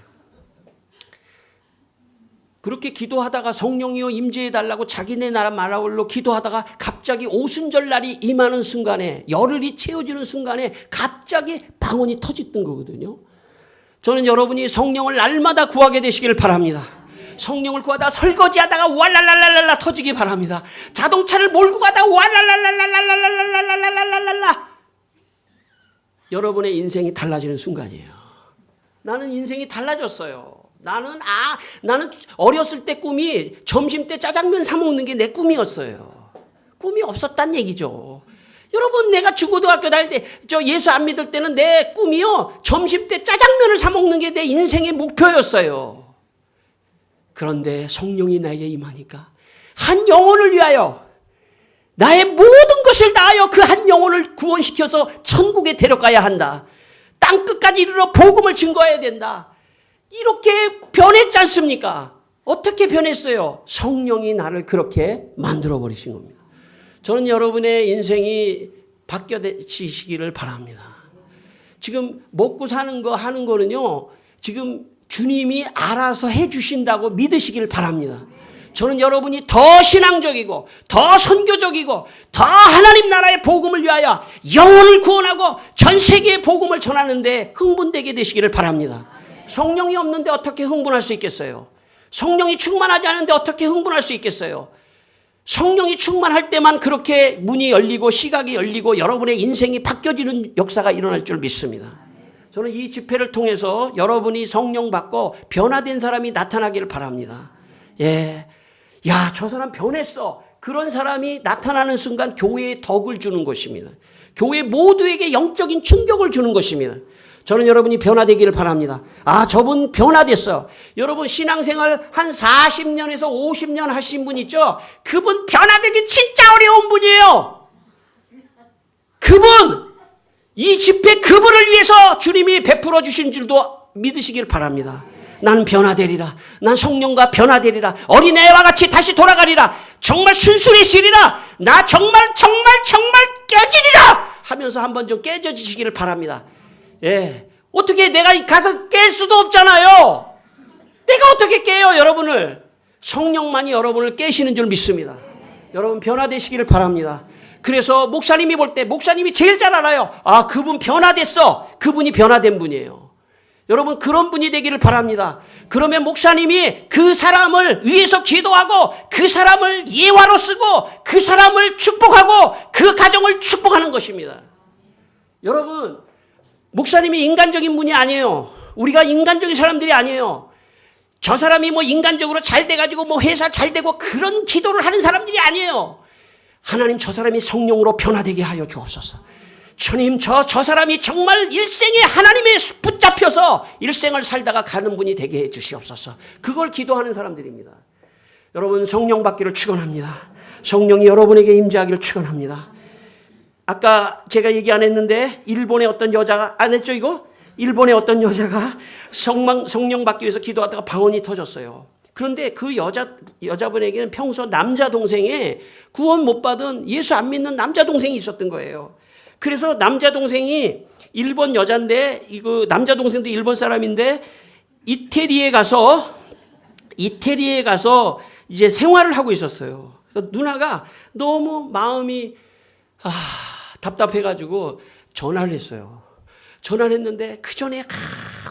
그렇게 기도하다가 성령이여 임재해달라고 자기네 나라 말로 기도하다가 갑자기 오순절 날이 임하는 순간에 열흘이 채워지는 순간에 갑자기 방언이 터졌던 거거든요. 저는 여러분이 성령을 날마다 구하게 되시기를 바랍니다. 성령을 구하다가 설거지하다가 왈랄랄랄랄라 터지기 바랍니다. 자동차를 몰고 가다가 왈랄랄랄랄랄랄랄랄랄랄랄랄라 여러분의 인생이 달라지는 순간이에요. 나는 인생이 달라졌어요. 나는 어렸을 때 꿈이 점심 때 짜장면 사 먹는 게 내 꿈이었어요. 꿈이 없었단 얘기죠. 여러분 내가 중고등학교 다닐 때 저 예수 안 믿을 때는 내 꿈이요 점심 때 짜장면을 사 먹는 게 내 인생의 목표였어요. 그런데 성령이 나에게 임하니까 한 영혼을 위하여 나의 모든 것을 다하여 그 한 영혼을 구원시켜서 천국에 데려가야 한다. 땅끝까지 이르러 복음을 증거해야 된다. 이렇게 변했지 않습니까? 어떻게 변했어요? 성령이 나를 그렇게 만들어버리신 겁니다. 저는 여러분의 인생이 바뀌어지시기를 바랍니다. 지금 먹고 사는 거 하는 거는요. 지금 주님이 알아서 해주신다고 믿으시기를 바랍니다. 저는 여러분이 더 신앙적이고 더 선교적이고 더 하나님 나라의 복음을 위하여 영혼을 구원하고 전 세계의 복음을 전하는데 흥분되게 되시기를 바랍니다. 성령이 없는데 어떻게 흥분할 수 있겠어요? 성령이 충만하지 않은데 어떻게 흥분할 수 있겠어요? 성령이 충만할 때만 그렇게 문이 열리고 시각이 열리고 여러분의 인생이 바뀌어지는 역사가 일어날 줄 믿습니다. 저는 이 집회를 통해서 여러분이 성령 받고 변화된 사람이 나타나기를 바랍니다. 예. 야, 저 사람 변했어. 그런 사람이 나타나는 순간 교회에 덕을 주는 것입니다. 교회 모두에게 영적인 충격을 주는 것입니다. 저는 여러분이 변화되기를 바랍니다. 아, 저분 변화됐어. 여러분 신앙생활 한 40년에서 50년 하신 분 있죠? 그분 변화되기 진짜 어려운 분이에요. 그분, 이 집회 그분을 위해서 주님이 베풀어 주신 줄도 믿으시길 바랍니다. 나는 변화되리라. 난 성령과 변화되리라. 어린애와 같이 다시 돌아가리라. 정말 순순해지리라. 나 정말 깨지리라 하면서 한번 좀 깨져지시기를 바랍니다. 예, 어떻게 내가 가서 깰 수도 없잖아요. 내가 어떻게 깨요, 여러분을? 성령만이 여러분을 깨시는 줄 믿습니다. 여러분 변화되시기를 바랍니다. 그래서 목사님이 볼 때 목사님이 제일 잘 알아요. 아, 그분 변화됐어. 그분이 변화된 분이에요. 여러분 그런 분이 되기를 바랍니다. 그러면 목사님이 그 사람을 위해서 기도하고 그 사람을 예화로 쓰고 그 사람을 축복하고 그 가정을 축복하는 것입니다. 여러분 목사님이 인간적인 분이 아니에요. 우리가 인간적인 사람들이 아니에요. 저 사람이 뭐 인간적으로 잘 돼가지고 뭐 회사 잘 되고 그런 기도를 하는 사람들이 아니에요. 하나님 저 사람이 성령으로 변화되게 하여 주옵소서. 주님 저 사람이 정말 일생에 하나님의 붙잡혀서 일생을 살다가 가는 분이 되게 해 주시옵소서. 그걸 기도하는 사람들입니다. 여러분 성령 받기를 축원합니다. 성령이 여러분에게 임재하기를 축원합니다. 아까 제가 얘기 안 했는데 일본의 어떤 여자가 안 했죠 이거? 일본의 어떤 여자가 성령 받기 위해서 기도하다가 방언이 터졌어요. 그런데 그 여자분에게는 평소 남자 동생에 구원 못 받은 예수 안 믿는 남자 동생이 있었던 거예요. 그래서 남자 동생이 일본 여자인데 이거 남자 동생도 일본 사람인데 이태리에 가서 이제 생활을 하고 있었어요. 그래서 누나가 너무 마음이 답답해가지고 전화를 했어요. 전화를 했는데 그 전에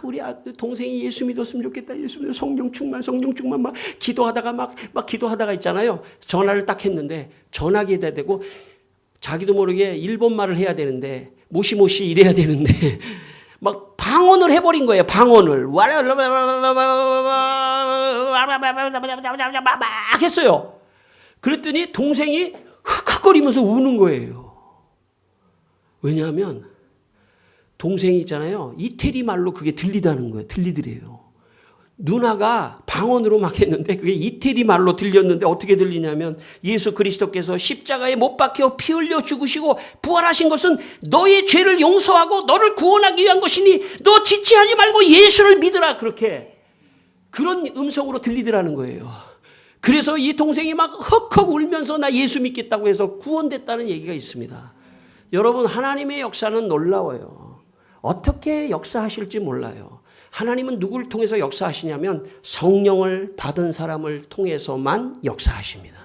우리 동생이 예수 믿었으면 좋겠다. 예수 믿어 성령 충만 막 기도하다가 막 기도하다가 있잖아요. 전화를 딱 했는데 전화기에다 대고 자기도 모르게 일본 말을 해야 되는데 모시모시 이래야 되는데 막 방언을 해버린 거예요. 방언을 막 했어요. 그랬더니 동생이 흑흑거리면서 우는 거예요. 왜냐하면 동생이 있잖아요. 이태리 말로 그게 들리다는 거예요. 들리더래요. 누나가 방언으로 막 했는데 그게 이태리 말로 들렸는데 어떻게 들리냐면 예수 그리스도께서 십자가에 못 박혀 피 흘려 죽으시고 부활하신 것은 너의 죄를 용서하고 너를 구원하기 위한 것이니 너 지체하지 말고 예수를 믿으라. 그렇게 그런 음성으로 들리더라는 거예요. 그래서 이 동생이 막 헉헉 울면서 나 예수 믿겠다고 해서 구원됐다는 얘기가 있습니다. 여러분 하나님의 역사는 놀라워요. 어떻게 역사하실지 몰라요. 하나님은 누구를 통해서 역사하시냐면 성령을 받은 사람을 통해서만 역사하십니다.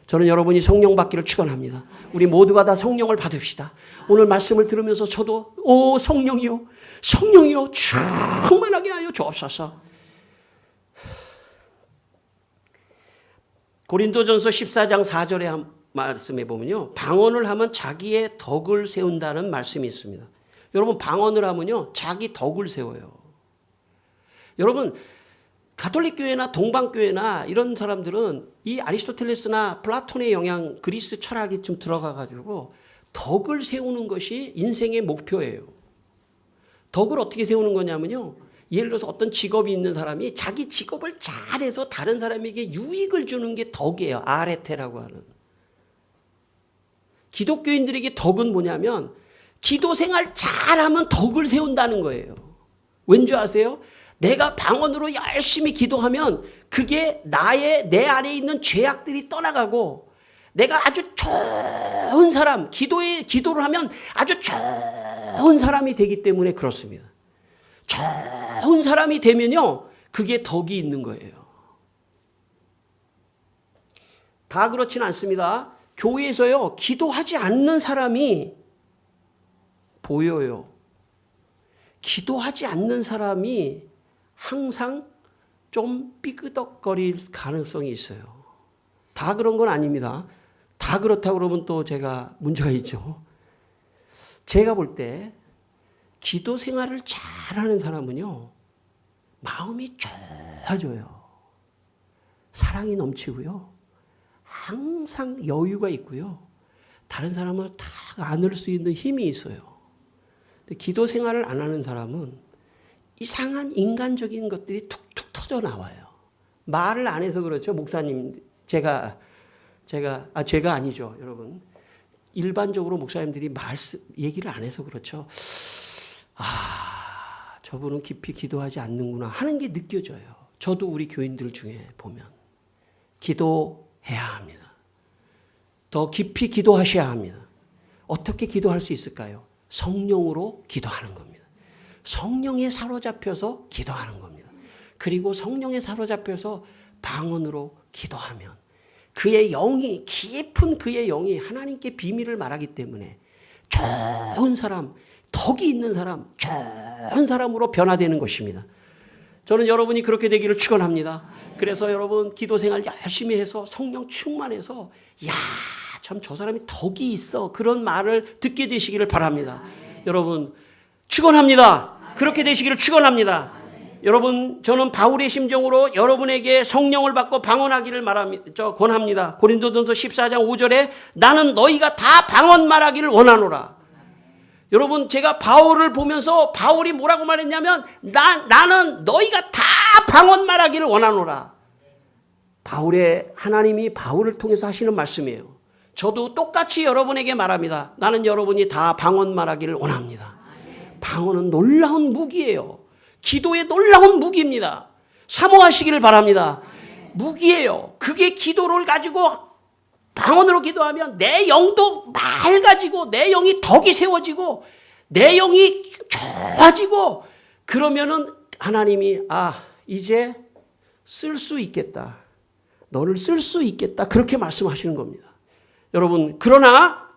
저는 여러분이 성령 받기를 축원합니다. 우리 모두가 다 성령을 받읍시다. 오늘 말씀을 들으면서 저도 성령이요 충만하게 하여 주옵소서. 고린도전서 14장 4절에 말씀해 보면요. 방언을 하면 자기의 덕을 세운다는 말씀이 있습니다. 여러분 방언을 하면요. 자기 덕을 세워요. 여러분 가톨릭 교회나 동방교회나 이런 사람들은 이 아리스토텔레스나 플라톤의 영향 그리스 철학이 좀 들어가 가지고 덕을 세우는 것이 인생의 목표예요. 덕을 어떻게 세우는 거냐면요. 예를 들어서 어떤 직업이 있는 사람이 자기 직업을 잘해서 다른 사람에게 유익을 주는 게 덕이에요. 아레테라고 하는. 기독교인들에게 덕은 뭐냐면 기도 생활 잘하면 덕을 세운다는 거예요. 왠지 아세요? 내가 방언으로 열심히 기도하면 그게 내 안에 있는 죄악들이 떠나가고 내가 아주 좋은 사람, 기도를 하면 아주 좋은 사람이 되기 때문에 그렇습니다. 좋은 사람이 되면요, 그게 덕이 있는 거예요. 다 그렇진 않습니다. 교회에서요, 기도하지 않는 사람이 보여요. 기도하지 않는 사람이 항상 좀 삐끄덕거릴 가능성이 있어요. 다 그런 건 아닙니다. 다 그렇다고 그러면 또 제가 문제가 있죠. 제가 볼 때 기도 생활을 잘하는 사람은요. 마음이 좋아져요. 사랑이 넘치고요. 항상 여유가 있고요. 다른 사람을 다 안을 수 있는 힘이 있어요. 근데 기도 생활을 안 하는 사람은 이상한 인간적인 것들이 툭툭 터져 나와요. 말을 안 해서 그렇죠. 목사님, 제가 아니죠, 여러분. 일반적으로 목사님들이 얘기를 안 해서 그렇죠. 저분은 깊이 기도하지 않는구나 하는 게 느껴져요. 저도 우리 교인들 중에 보면. 기도해야 합니다. 더 깊이 기도하셔야 합니다. 어떻게 기도할 수 있을까요? 성령으로 기도하는 겁니다. 성령에 사로잡혀서 기도하는 겁니다. 그리고 성령에 사로잡혀서 방언으로 기도하면 그의 영이, 깊은 그의 영이 하나님께 비밀을 말하기 때문에 좋은 사람, 덕이 있는 사람, 좋은 사람으로 변화되는 것입니다. 저는 여러분이 그렇게 되기를 축원합니다. 그래서 여러분 기도 생활 열심히 해서 성령 충만해서 야, 참 저 사람이 덕이 있어, 그런 말을 듣게 되시기를 바랍니다. 여러분 축원합니다. 그렇게 되시기를 축원합니다. 여러분, 저는 바울의 심정으로 여러분에게 성령을 받고 방언하기를 권합니다. 고린도전서 14장 5절에 나는 너희가 다 방언 말하기를 원하노라. 여러분, 제가 바울을 보면서 바울이 뭐라고 말했냐면 나는 너희가 다 방언 말하기를 원하노라. 하나님이 바울을 통해서 하시는 말씀이에요. 저도 똑같이 여러분에게 말합니다. 나는 여러분이 다 방언 말하기를 원합니다. 방언은 놀라운 무기예요. 기도의 놀라운 무기입니다. 사모하시기를 바랍니다. 무기예요. 그게 기도를 가지고 방언으로 기도하면 내 영도 맑아지고 내 영이 덕이 세워지고 내 영이 좋아지고, 그러면은 하나님이 이제 쓸 수 있겠다. 너를 쓸 수 있겠다. 그렇게 말씀하시는 겁니다. 여러분, 그러나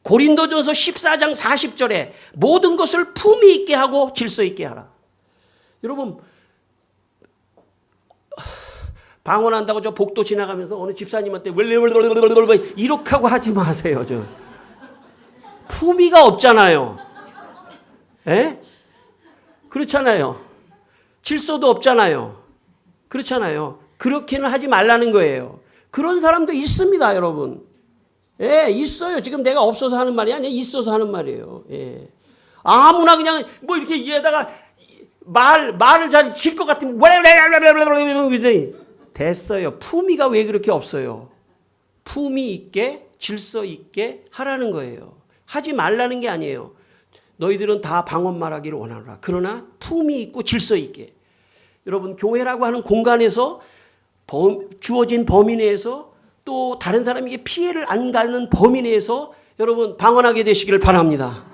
고린도전서 14장 40절에 모든 것을 품위 있게 하고 질서 있게 하라. 여러분, 방언한다고 저 복도 지나가면서 어느 집사님한테 이렇게 하고 하지 마세요. 품위가 없잖아요. 에? 그렇잖아요. 질서도 없잖아요. 그렇잖아요. 그렇게는 하지 말라는 거예요. 그런 사람도 있습니다, 여러분. 예, 있어요. 지금 내가 없어서 하는 말이 아니라 있어서 하는 말이에요. 예. 아무나 그냥 뭐 이렇게 얘다가 말을 잘 칠 것 같으면 됐어요. 품위가 왜 그렇게 없어요? 품위 있게 질서 있게 하라는 거예요. 하지 말라는 게 아니에요. 너희들은 다 방언 말하기를 원하노라. 그러나 품위 있고 질서 있게. 여러분, 교회라고 하는 공간에서 주어진 범위 내에서 또 다른 사람에게 피해를 안 가는 범위 내에서 여러분 방언하게 되시기를 바랍니다.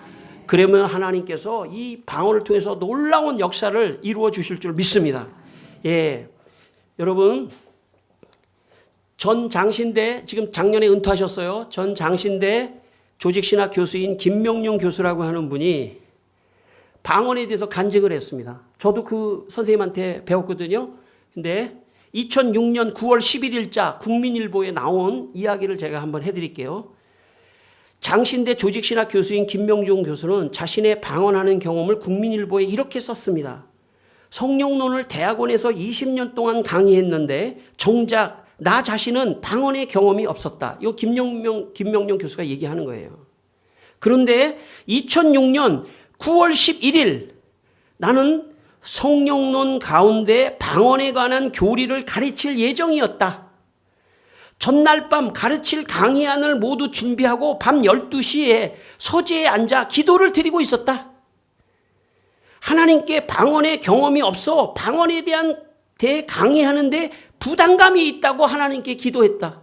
그러면 하나님께서 이 방언을 통해서 놀라운 역사를 이루어 주실 줄 믿습니다. 예, 여러분, 전 장신대, 지금 작년에 은퇴하셨어요. 전 장신대 조직신학 교수인 김명룡 교수라고 하는 분이 방언에 대해서 간증을 했습니다. 저도 그 선생님한테 배웠거든요. 근데 2006년 9월 11일자 국민일보에 나온 이야기를 제가 한번 해드릴게요. 장신대 조직신학 교수인 김명종 교수는 자신의 방언하는 경험을 국민일보에 이렇게 썼습니다. 성령론을 대학원에서 20년 동안 강의했는데 정작 나 자신은 방언의 경험이 없었다. 이거 김명종 교수가 얘기하는 거예요. 그런데 2006년 9월 11일 나는 성령론 가운데 방언에 관한 교리를 가르칠 예정이었다. 전날 밤 가르칠 강의안을 모두 준비하고 밤 12시에 서재에 앉아 기도를 드리고 있었다. 하나님께 방언의 경험이 없어 방언에 대한 강의하는데 부담감이 있다고 하나님께 기도했다.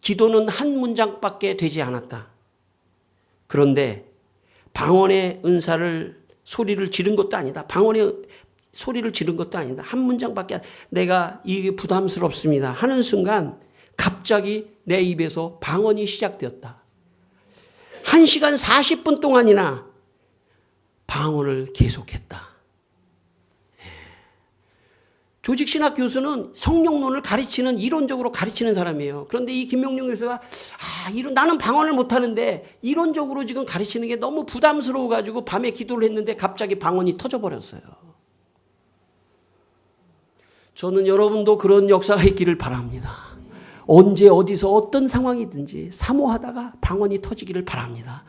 기도는 한 문장밖에 되지 않았다. 그런데 방언의 은사를 소리를 지른 것도 아니다. 방언의 소리를 지른 것도 아니다. 한 문장밖에 내가 이게 부담스럽습니다 하는 순간 갑자기 내 입에서 방언이 시작되었다. 1시간 40분 동안이나 방언을 계속했다. 조직신학 교수는 성령론을 가르치는, 이론적으로 가르치는 사람이에요. 그런데 이 김명룡 교수가 나는 방언을 못하는데 이론적으로 지금 가르치는 게 너무 부담스러워가지고 밤에 기도를 했는데 갑자기 방언이 터져버렸어요. 저는 여러분도 그런 역사가 있기를 바랍니다. 언제 어디서 어떤 상황이든지 사모하다가 방언이 터지기를 바랍니다.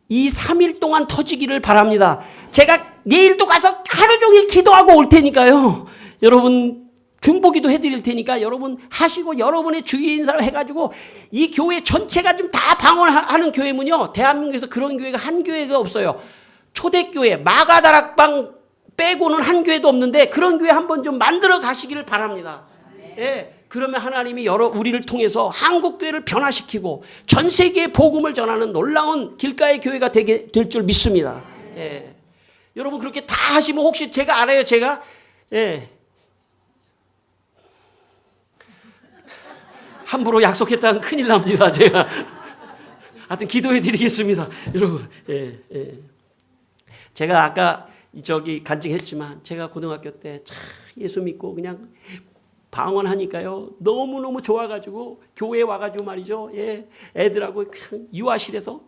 이 3일 동안 터지기를 바랍니다. 제가 내일도 가서 하루 종일 기도하고 올 테니까요. 여러분 중보기도 해드릴 테니까 여러분 하시고 여러분의 주위에 있는 사람 해가지고 이 교회 전체가 좀 다 방언하는 교회면요. 대한민국에서 그런 교회가 한 교회가 없어요. 초대교회 마가다락방 빼고는 한 교회도 없는데 그런 교회 한번 좀 만들어 가시기를 바랍니다. 예, 그러면 하나님이 우리를 통해서 한국교회를 변화시키고 전 세계에 복음을 전하는 놀라운 길가의 교회가 될 줄 믿습니다. 예. 여러분 그렇게 다 하시면 혹시 제가 알아요. 제가 함부로 약속했다면 큰일 납니다. 제가 하여튼 기도해 드리겠습니다. 여러분 제가 아까 간증했지만 제가 고등학교 때 참 예수 믿고 그냥 방언하니까요 너무너무 좋아가지고 교회에 와가지고 말이죠. 애들하고 그냥 유아실에서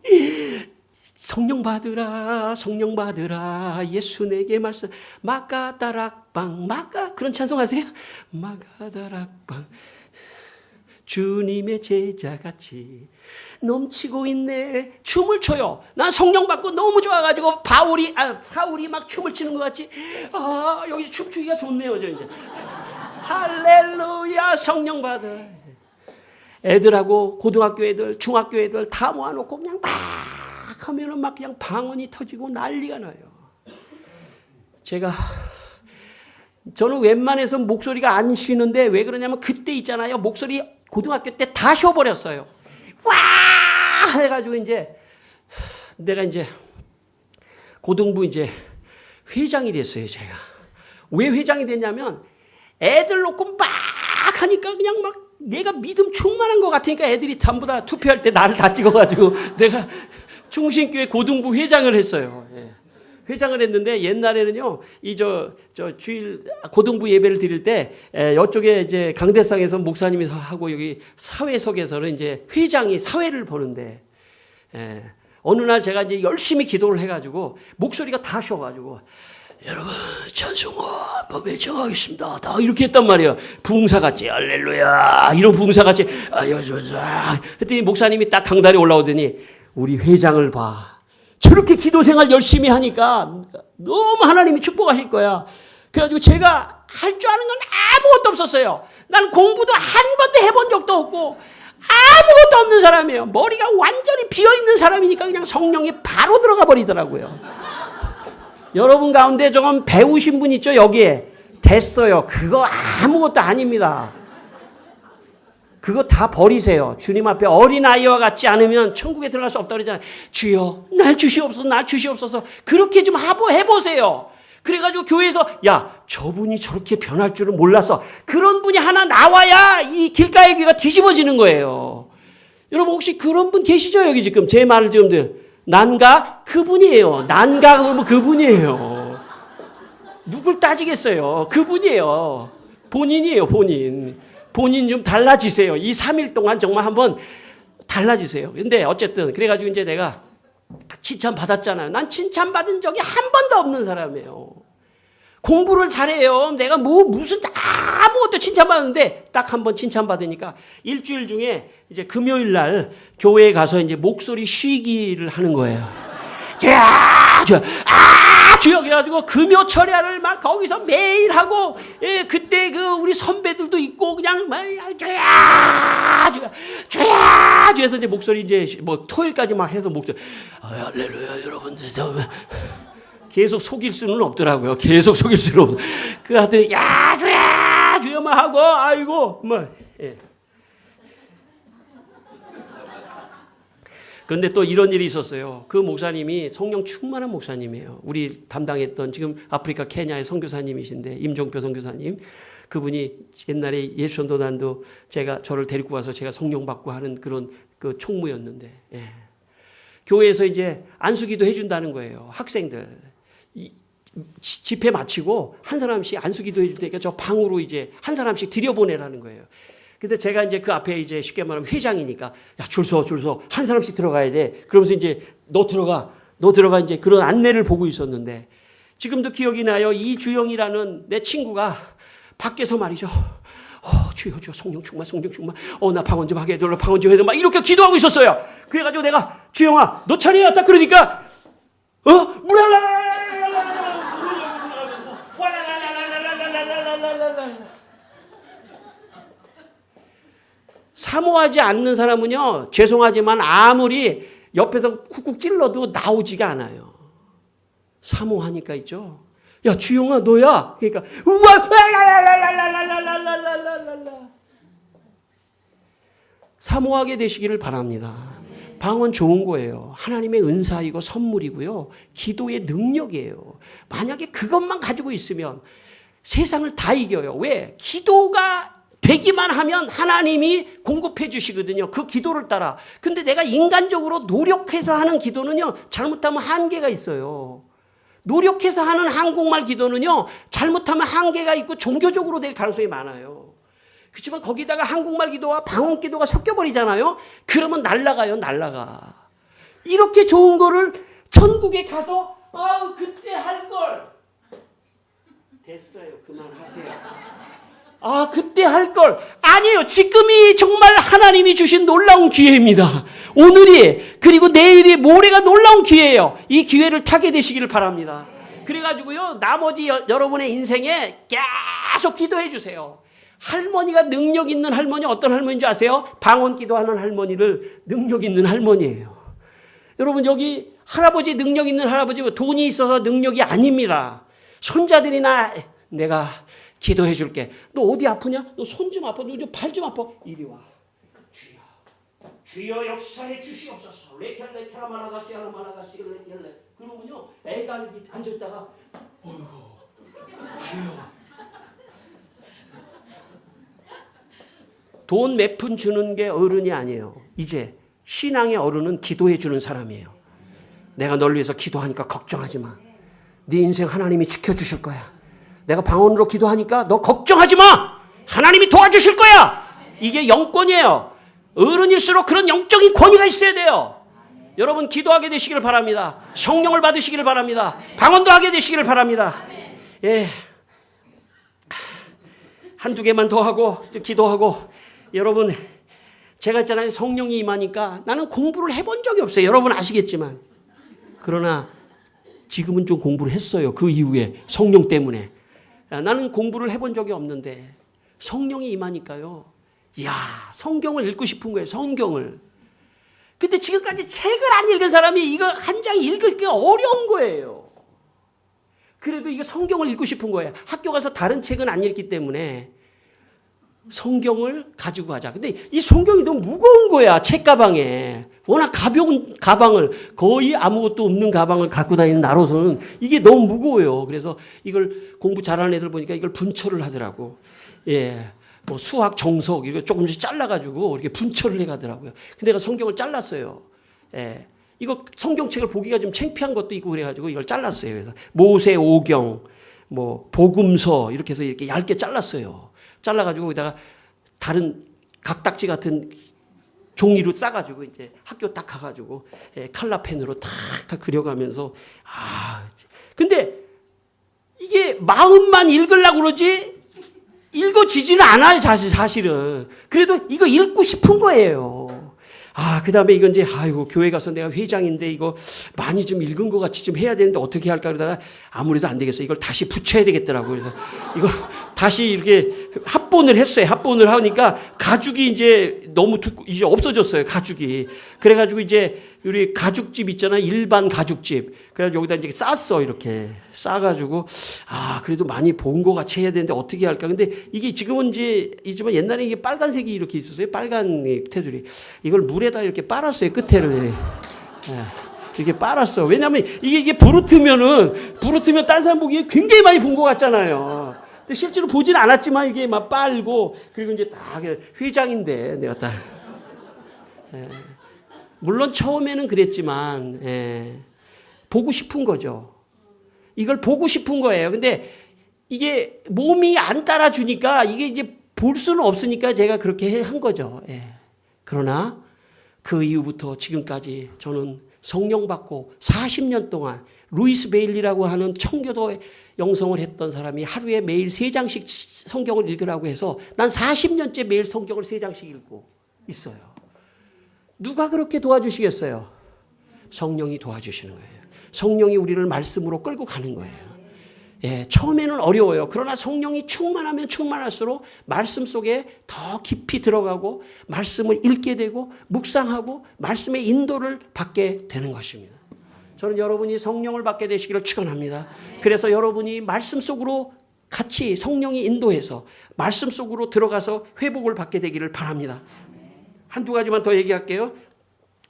성령 받으라 성령 받으라 예수 내게 말씀 마가다락방 그런 찬송하세요? 마가다락방 주님의 제자같이 넘치고 있네. 춤을 춰요. 난 성령 받고 너무 좋아가지고 사울이 막 춤을 추는 것 같이 여기 춤추기가 좋네요. 저 이제 할렐루야 성령 받아. 애들하고 고등학교 애들 중학교 애들 다 모아놓고 그냥 막 하면은 막 그냥 방언이 터지고 난리가 나요. 저는 웬만해서 목소리가 안 쉬는데 왜 그러냐면 그때 있잖아요. 목소리 고등학교 때 다 쉬어버렸어요. 와! 해가지고 내가 고등부 회장이 됐어요, 제가. 왜 회장이 됐냐면 애들 놓고 막 하니까 그냥 막 내가 믿음 충만한 것 같으니까 애들이 전부 다 투표할 때 나를 다 찍어가지고 내가 충신교회 고등부 회장을 했어요. 회장을 했는데 옛날에는요, 주일 고등부 예배를 드릴 때, 이쪽에 이제 강대상에서 목사님이 하고 여기 사회석에서는 이제 회장이 사회를 보는데, 어느 날 제가 이제 열심히 기도를 해가지고 목소리가 다 쉬어가지고, 여러분, 찬송과 법에 정하겠습니다. 다 이렇게 했단 말이에요. 부흥사같이, 할렐루야. 이런 부흥사같이, 했더니 목사님이 딱 강단에 올라오더니, 우리 회장을 봐. 저렇게 기도 생활 열심히 하니까 너무 하나님이 축복하실 거야. 그래가지고 제가 할 줄 아는 건 아무것도 없었어요. 나는 공부도 한 번도 해본 적도 없고 아무것도 없는 사람이에요. 머리가 완전히 비어있는 사람이니까 그냥 성령이 바로 들어가 버리더라고요. 여러분 가운데 조금 배우신 분 있죠? 여기에. 됐어요. 그거 아무것도 아닙니다. 그거 다 버리세요. 주님 앞에 어린아이와 같지 않으면 천국에 들어갈 수 없다고 그러잖아요. 주여 날 주시옵소서 날 주시옵소서. 그렇게 좀 해보세요. 그래가지고 교회에서 야 저분이 저렇게 변할 줄은 몰랐어. 그런 분이 하나 나와야 이 길가의 교회가 뒤집어지는 거예요. 여러분 혹시 그런 분 계시죠? 여기 지금 제 말을 지금 난가? 그분이에요. 난가 그러면 그분이에요. 누굴 따지겠어요. 그분이에요. 본인이에요. 본인 좀 달라지세요. 이 3일 동안 정말 한번 달라지세요. 근데 어쨌든 그래가지고 이제 내가 칭찬 받았잖아요. 난 칭찬 받은 적이 한 번도 없는 사람이에요. 공부를 잘해요. 내가 무슨 아무것도 칭찬 받았는데 딱 한 번 칭찬 받으니까 일주일 중에 이제 금요일 날 교회에 가서 이제 목소리 쉬기를 하는 거예요. 주여 그래가지고 금요 철야를 막 거기서 매일 하고 그때 우리 선배들도 있고 그냥 막 주야 해서 이제 목소리 토요일까지 막 해서 목소리 할렐루야 여러분들 계속 속일 수는 없더라고요. 계속 속일 수는 없어. 그 하여튼 주여만 하고 아이고 그런데 또 이런 일이 있었어요. 그 목사님이 성령 충만한 목사님이에요. 우리 담당했던 지금 아프리카 케냐의 선교사님이신데 임종표 선교사님. 그분이 옛날에 예수전도단도 저를 데리고 와서 제가 성령 받고 하는 그런 그 총무였는데 교회에서 이제 안수기도 해준다는 거예요. 학생들 집회 마치고 한 사람씩 안수기도 해줄 테니까 저 방으로 이제 한 사람씩 들여보내라는 거예요. 근데 제가 이제 그 앞에 이제 쉽게 말하면 회장이니까 야, 줄 서. 한 사람씩 들어가야 돼. 그러면서 이제 너 들어가 이제 그런 안내를 보고 있었는데 지금도 기억이 나요. 이주영이라는 내 친구가 밖에서 말이죠. 주여 성령 충만. 나 방언 좀 하게 해달라. 방언 좀 해달라. 막 이렇게 기도하고 있었어요. 그래가지고 내가 주영아 너 차례야 딱 그러니까 사모하지 않는 사람은요, 죄송하지만 아무리 옆에서 쿡쿡 찔러도 나오지가 않아요. 사모하니까 있죠. 야, 주영아, 너야. 그러니까, 사모하게 되시기를 바랍니다. 방언 좋은 거예요. 하나님의 은사이고 선물이고요. 기도의 능력이에요. 만약에 그것만 가지고 있으면 세상을 다 이겨요. 왜? 기도가 되기만 하면 하나님이 공급해 주시거든요. 그 기도를 따라. 근데 내가 인간적으로 노력해서 하는 기도는요, 잘못하면 한계가 있어요. 노력해서 하는 한국말 기도는요, 잘못하면 한계가 있고 종교적으로 될 가능성이 많아요. 그렇지만 거기다가 한국말 기도와 방언 기도가 섞여버리잖아요. 그러면 날아가요, 날아가. 이렇게 좋은 거를 천국에 가서 아우 그때 할 걸. 됐어요, 그만하세요. 아, 그때 할 걸. 아니에요. 지금이 정말 하나님이 주신 놀라운 기회입니다. 오늘이, 그리고 내일이, 모레가 놀라운 기회예요. 이 기회를 타게 되시기를 바랍니다. 그래가지고요, 나머지 여러분의 인생에 계속 기도해 주세요. 할머니가 능력 있는 할머니, 어떤 할머니인지 아세요? 방언 기도하는 할머니를 능력 있는 할머니예요. 여러분, 여기 할아버지 능력 있는 할아버지, 돈이 있어서 능력이 아닙니다. 손자들이나 내가 기도해 줄게. 너 어디 아프냐? 너 손 좀 아파? 너 발 좀 아파? 이리 와. 주여. 주여 역사해 주시옵소서. 레켈레케라 마나가시아라 마나가시를 레켈레. 그러면요, 애가 여기 앉았다가 어이구. 주여. 돈 몇 푼 주는 게 어른이 아니에요. 이제 신앙의 어른은 기도해 주는 사람이에요. 내가 널 위해서 기도하니까 걱정하지 마. 네 인생 하나님이 지켜주실 거야. 내가 방언으로 기도하니까 너 걱정하지 마. 하나님이 도와주실 거야. 이게 영권이에요. 어른일수록 그런 영적인 권위가 있어야 돼요. 여러분 기도하게 되시기를 바랍니다. 성령을 받으시기를 바랍니다. 방언도 하게 되시기를 바랍니다. 예, 한두 개만 더 하고 기도하고. 여러분, 제가 있잖아요, 성령이 임하니까 나는 공부를 해본 적이 없어요. 여러분 아시겠지만. 그러나 지금은 좀 공부를 했어요. 그 이후에 성령 때문에. 나는 공부를 해본 적이 없는데 성령이 임하니까요. 이야, 성경을 읽고 싶은 거예요. 성경을. 근데 지금까지 책을 안 읽은 사람이 이거 한 장 읽기가 어려운 거예요. 그래도 이거 성경을 읽고 싶은 거예요. 학교 가서 다른 책은 안 읽기 때문에 성경을 가지고 가자. 근데 이 성경이 너무 무거운 거야. 책 가방에. 워낙 가벼운 가방을, 거의 아무것도 없는 가방을 갖고 다니는 나로서는 이게 너무 무거워요. 그래서 이걸 공부 잘하는 애들 보니까 이걸 분철을 하더라고. 예. 뭐 수학 정석 이거 조금씩 잘라가지고 이렇게 분철을 해가더라고요. 근데 내가 성경을 잘랐어요. 예. 이거 성경책을 보기가 좀 창피한 것도 있고 그래가지고 이걸 잘랐어요. 그래서 모세 오경, 뭐 복음서 이렇게 해서 이렇게 얇게 잘랐어요. 잘라가지고 거기다가 다른 각딱지 같은 종이로 싸가지고 이제 학교 딱 가가지고 칼라펜으로 탁탁 그려가면서 근데 이게 마음만 읽으려고 그러지 읽어지지는 않아요. 사실은. 그래도 이거 읽고 싶은 거예요. 그 다음에 이건 이제 아이고 교회 가서 내가 회장인데 이거 많이 좀 읽은 것 같이 좀 해야 되는데 어떻게 할까 그러다가 아무래도 안 되겠어. 이걸 다시 붙여야 되겠더라고요. 그래서 이걸 다시 이렇게 합본을 했어요. 합본을 하니까 가죽이 이제 너무 이제 없어졌어요. 가죽이. 그래가지고 이제 우리 가죽집 있잖아요. 일반 가죽집. 그래가지고 여기다 이제 쌌어. 이렇게 싸가지고 그래도 많이 본 것 같이 해야 되는데 어떻게 할까. 근데 이게 지금은 이제 있지만 옛날에 이게 빨간색이 이렇게 있었어요. 빨간 테두리. 이걸 물에다 이렇게 빨았어요. 끝에를. 이렇게 빨았어. 왜냐하면 이게 부르트면 딴 사람 보기에 굉장히 많이 본 것 같잖아요. 근데 실제로 보진 않았지만 이게 막 빨고 그리고 이제 딱 회장인데 내가 딱 물론 처음에는 그랬지만 보고 싶은 거죠. 이걸 보고 싶은 거예요. 근데 이게 몸이 안 따라주니까 이게 이제 볼 수는 없으니까 제가 그렇게 한 거죠. 그러나 그 이후부터 지금까지 저는 성령 받고 40년 동안 루이스 베일리라고 하는 청교도 영성을 했던 사람이 하루에 매일 3장씩 성경을 읽으라고 해서 난 40년째 매일 성경을 3장씩 읽고 있어요. 누가 그렇게 도와주시겠어요? 성령이 도와주시는 거예요. 성령이 우리를 말씀으로 끌고 가는 거예요. 처음에는 어려워요. 그러나 성령이 충만하면 충만할수록 말씀 속에 더 깊이 들어가고 말씀을 읽게 되고 묵상하고 말씀의 인도를 받게 되는 것입니다. 저는 여러분이 성령을 받게 되시기를 축원합니다. 그래서 여러분이 말씀 속으로 같이 성령이 인도해서 말씀 속으로 들어가서 회복을 받게 되기를 바랍니다. 한두 가지만 더 얘기할게요.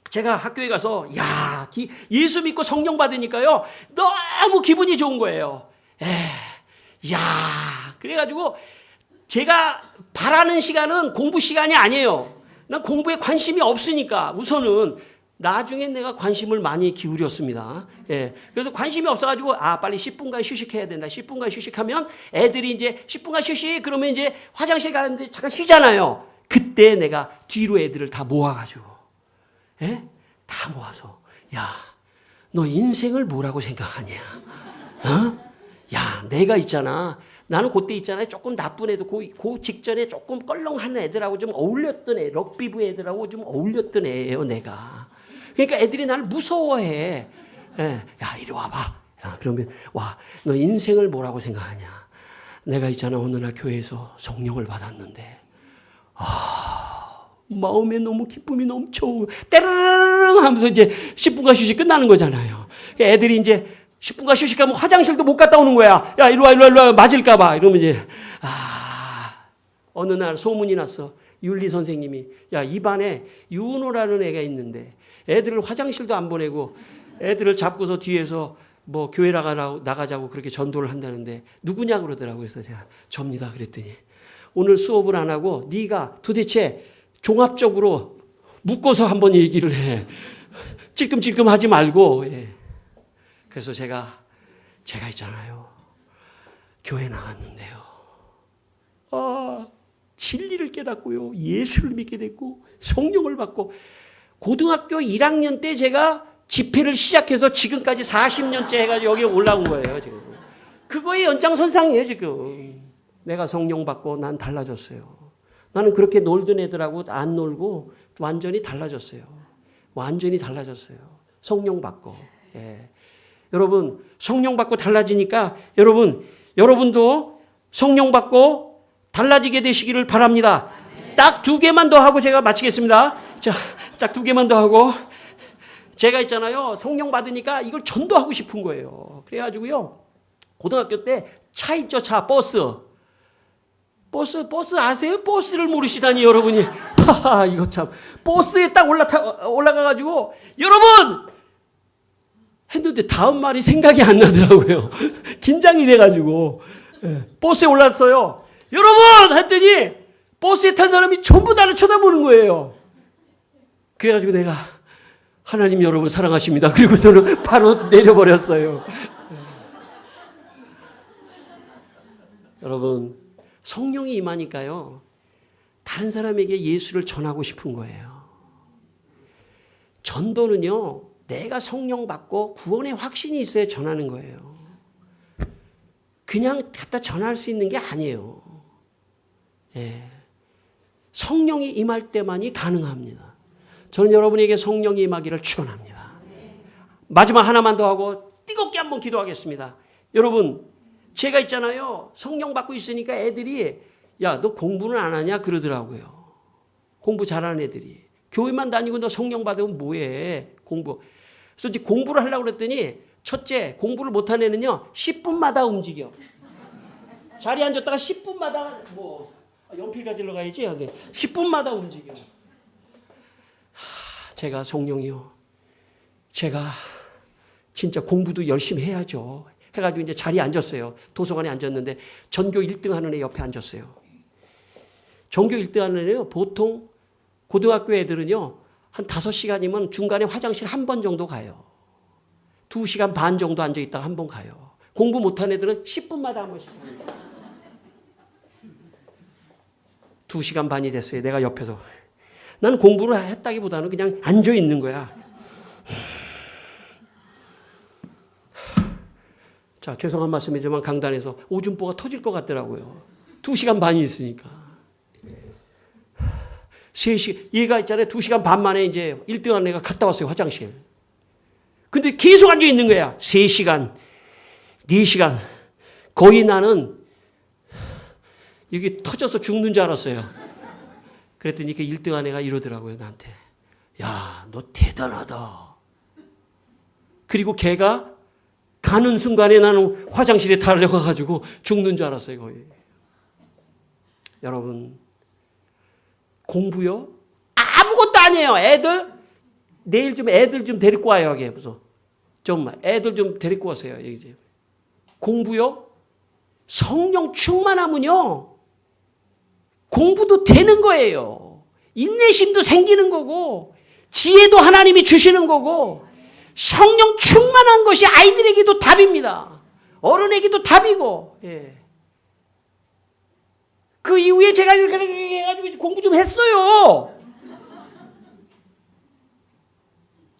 제가 학교에 가서 예수 믿고 성령 받으니까요 너무 기분이 좋은 거예요. 그래가지고 제가 바라는 시간은 공부 시간이 아니에요. 난 공부에 관심이 없으니까 우선은 나중에 내가 관심을 많이 기울였습니다. 그래서 관심이 없어가지고 빨리 10분간 휴식해야 된다. 10분간 휴식하면 애들이 이제 10분간 휴식 그러면 이제 화장실 가는데 잠깐 쉬잖아요. 그때 내가 뒤로 애들을 다 모아가지고 다 모아서 너 인생을 뭐라고 생각하냐? 내가 있잖아. 나는 그때 있잖아요. 조금 나쁜 애들, 그 직전에 조금 껄렁한 애들하고 좀 어울렸던 럭비부 애들하고 좀 어울렸던 애예요, 내가. 그러니까 애들이 나를 무서워해. 이리 와봐. 그러면, 너 인생을 뭐라고 생각하냐? 내가 있잖아. 어느 날 교회에서 성령을 받았는데, 마음에 너무 기쁨이 넘쳐. 때르르르 하면서 이제 10분간 휴식 끝나는 거잖아요. 애들이 이제 10분간 휴식하면 화장실도 못 갔다 오는 거야. 이리 와, 맞을까봐. 이러면 이제, 어느 날 소문이 났어. 윤리 선생님이, 이 반에 윤호라는 애가 있는데, 애들을 화장실도 안 보내고, 애들을 잡고서 뒤에서 뭐 교회 나가자고 그렇게 전도를 한다는데, 누구냐 그러더라고요. 그래서 제가, 접니다. 그랬더니, 오늘 수업을 안 하고, 네가 도대체 종합적으로 묶어서 한번 얘기를 해. 찔끔찔끔 하지 말고, 그래서 제가 있잖아요. 교회 나갔는데요. 진리를 깨닫고요. 예수를 믿게 됐고 성령을 받고 고등학교 1학년 때 제가 집회를 시작해서 지금까지 40년째 해가지고 여기 올라온 거예요. 지금. 그거의 연장선상이에요. 지금. 내가 성령 받고 난 달라졌어요. 나는 그렇게 놀던 애들하고 안 놀고 완전히 달라졌어요. 완전히 달라졌어요. 성령 받고. 여러분 성령 받고 달라지니까 여러분도 성령 받고 달라지게 되시기를 바랍니다. 딱 2개만 더 하고 제가 마치겠습니다. 딱 2개만 더 하고 제가 있잖아요. 성령 받으니까 이걸 전도하고 싶은 거예요. 그래가지고요. 고등학교 때 차 있죠. 차 버스 아세요? 버스를 모르시다니 여러분이. 이거 참 버스에 딱 올라가가지고 여러분 했는데 다음 말이 생각이 안 나더라고요. 긴장이 돼가지고 버스에 올랐어요. 여러분 했더니 버스에 탄 사람이 전부 나를 쳐다보는 거예요. 그래가지고 내가 하나님 여러분 사랑하십니다. 그리고 저는 바로 내려버렸어요. 여러분 성령이 임하니까요. 다른 사람에게 예수를 전하고 싶은 거예요. 전도는요. 내가 성령 받고 구원의 확신이 있어야 전하는 거예요. 그냥 갖다 전할 수 있는 게 아니에요. 성령이 임할 때만이 가능합니다. 저는 여러분에게 성령이 임하기를 축원합니다. 마지막 하나만 더 하고 뜨겁게 한번 기도하겠습니다. 여러분 제가 있잖아요. 성령 받고 있으니까 애들이 너 공부는 안 하냐 그러더라고요. 공부 잘하는 애들이. 교회만 다니고 너 성령 받으면 뭐해 공부. 그래서 이제 공부를 하려고 그랬더니 첫째 공부를 못하는 애는요 10분마다 움직여. 자리에 앉았다가 10분마다 연필 가지러 가야지. 10분마다 움직여. 제가 성령이요. 제가 진짜 공부도 열심히 해야죠. 해가지고 이제 자리에 앉았어요. 도서관에 앉았는데 전교 1등 하는 애 옆에 앉았어요. 전교 1등 하는 애요. 보통 고등학교 애들은요. 한 5시간이면 중간에 화장실 한 번 정도 가요. 2시간 반 정도 앉아있다가 한 번 가요. 공부 못한 애들은 10분마다 한 번씩 갑니다. 2시간 반이 됐어요. 내가 옆에서. 나는 공부를 했다기보다는 그냥 앉아있는 거야. 자, 죄송한 말씀이지만 강단에서 오줌보가 터질 것 같더라고요. 2시간 반이 있으니까. 3시, 얘가 있잖아요. 2시간 반 만에 이제 1등한 애가 갔다 왔어요. 화장실. 근데 계속 앉아 있는 거야. 3시간, 4시간. 거의 나는 이게 터져서 죽는 줄 알았어요. 그랬더니 그 1등한 애가 이러더라고요. 나한테. 야, 너 대단하다. 그리고 걔가 가는 순간에 나는 화장실에 달려가가지고 죽는 줄 알았어요. 거의. 여러분. 공부요? 아무것도 아니에요. 내일 좀 애들 좀 데리고 와요. 여기 무슨 정말 애들 좀 데리고 오세요. 여기 공부요? 성령 충만하면요 공부도 되는 거예요. 인내심도 생기는 거고 지혜도 하나님이 주시는 거고 성령 충만한 것이 아이들에게도 답입니다. 어른에게도 답이고. 예. 그 이후에 제가 이렇게 해가지고 공부 좀 했어요.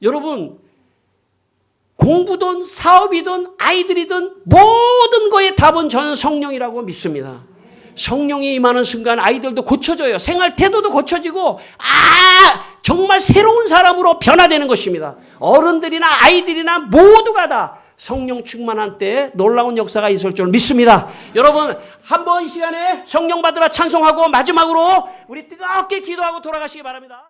여러분 공부든 사업이든 아이들이든 모든 거에 답은 저는 성령이라고 믿습니다. 성령이 임하는 순간 아이들도 고쳐져요. 생활 태도도 고쳐지고 정말 새로운 사람으로 변화되는 것입니다. 어른들이나 아이들이나 모두가 다 성령 충만한 때에 놀라운 역사가 있을 줄 믿습니다. 여러분 한번 이 시간에 성령 받으라 찬송하고 마지막으로 우리 뜨겁게 기도하고 돌아가시기 바랍니다.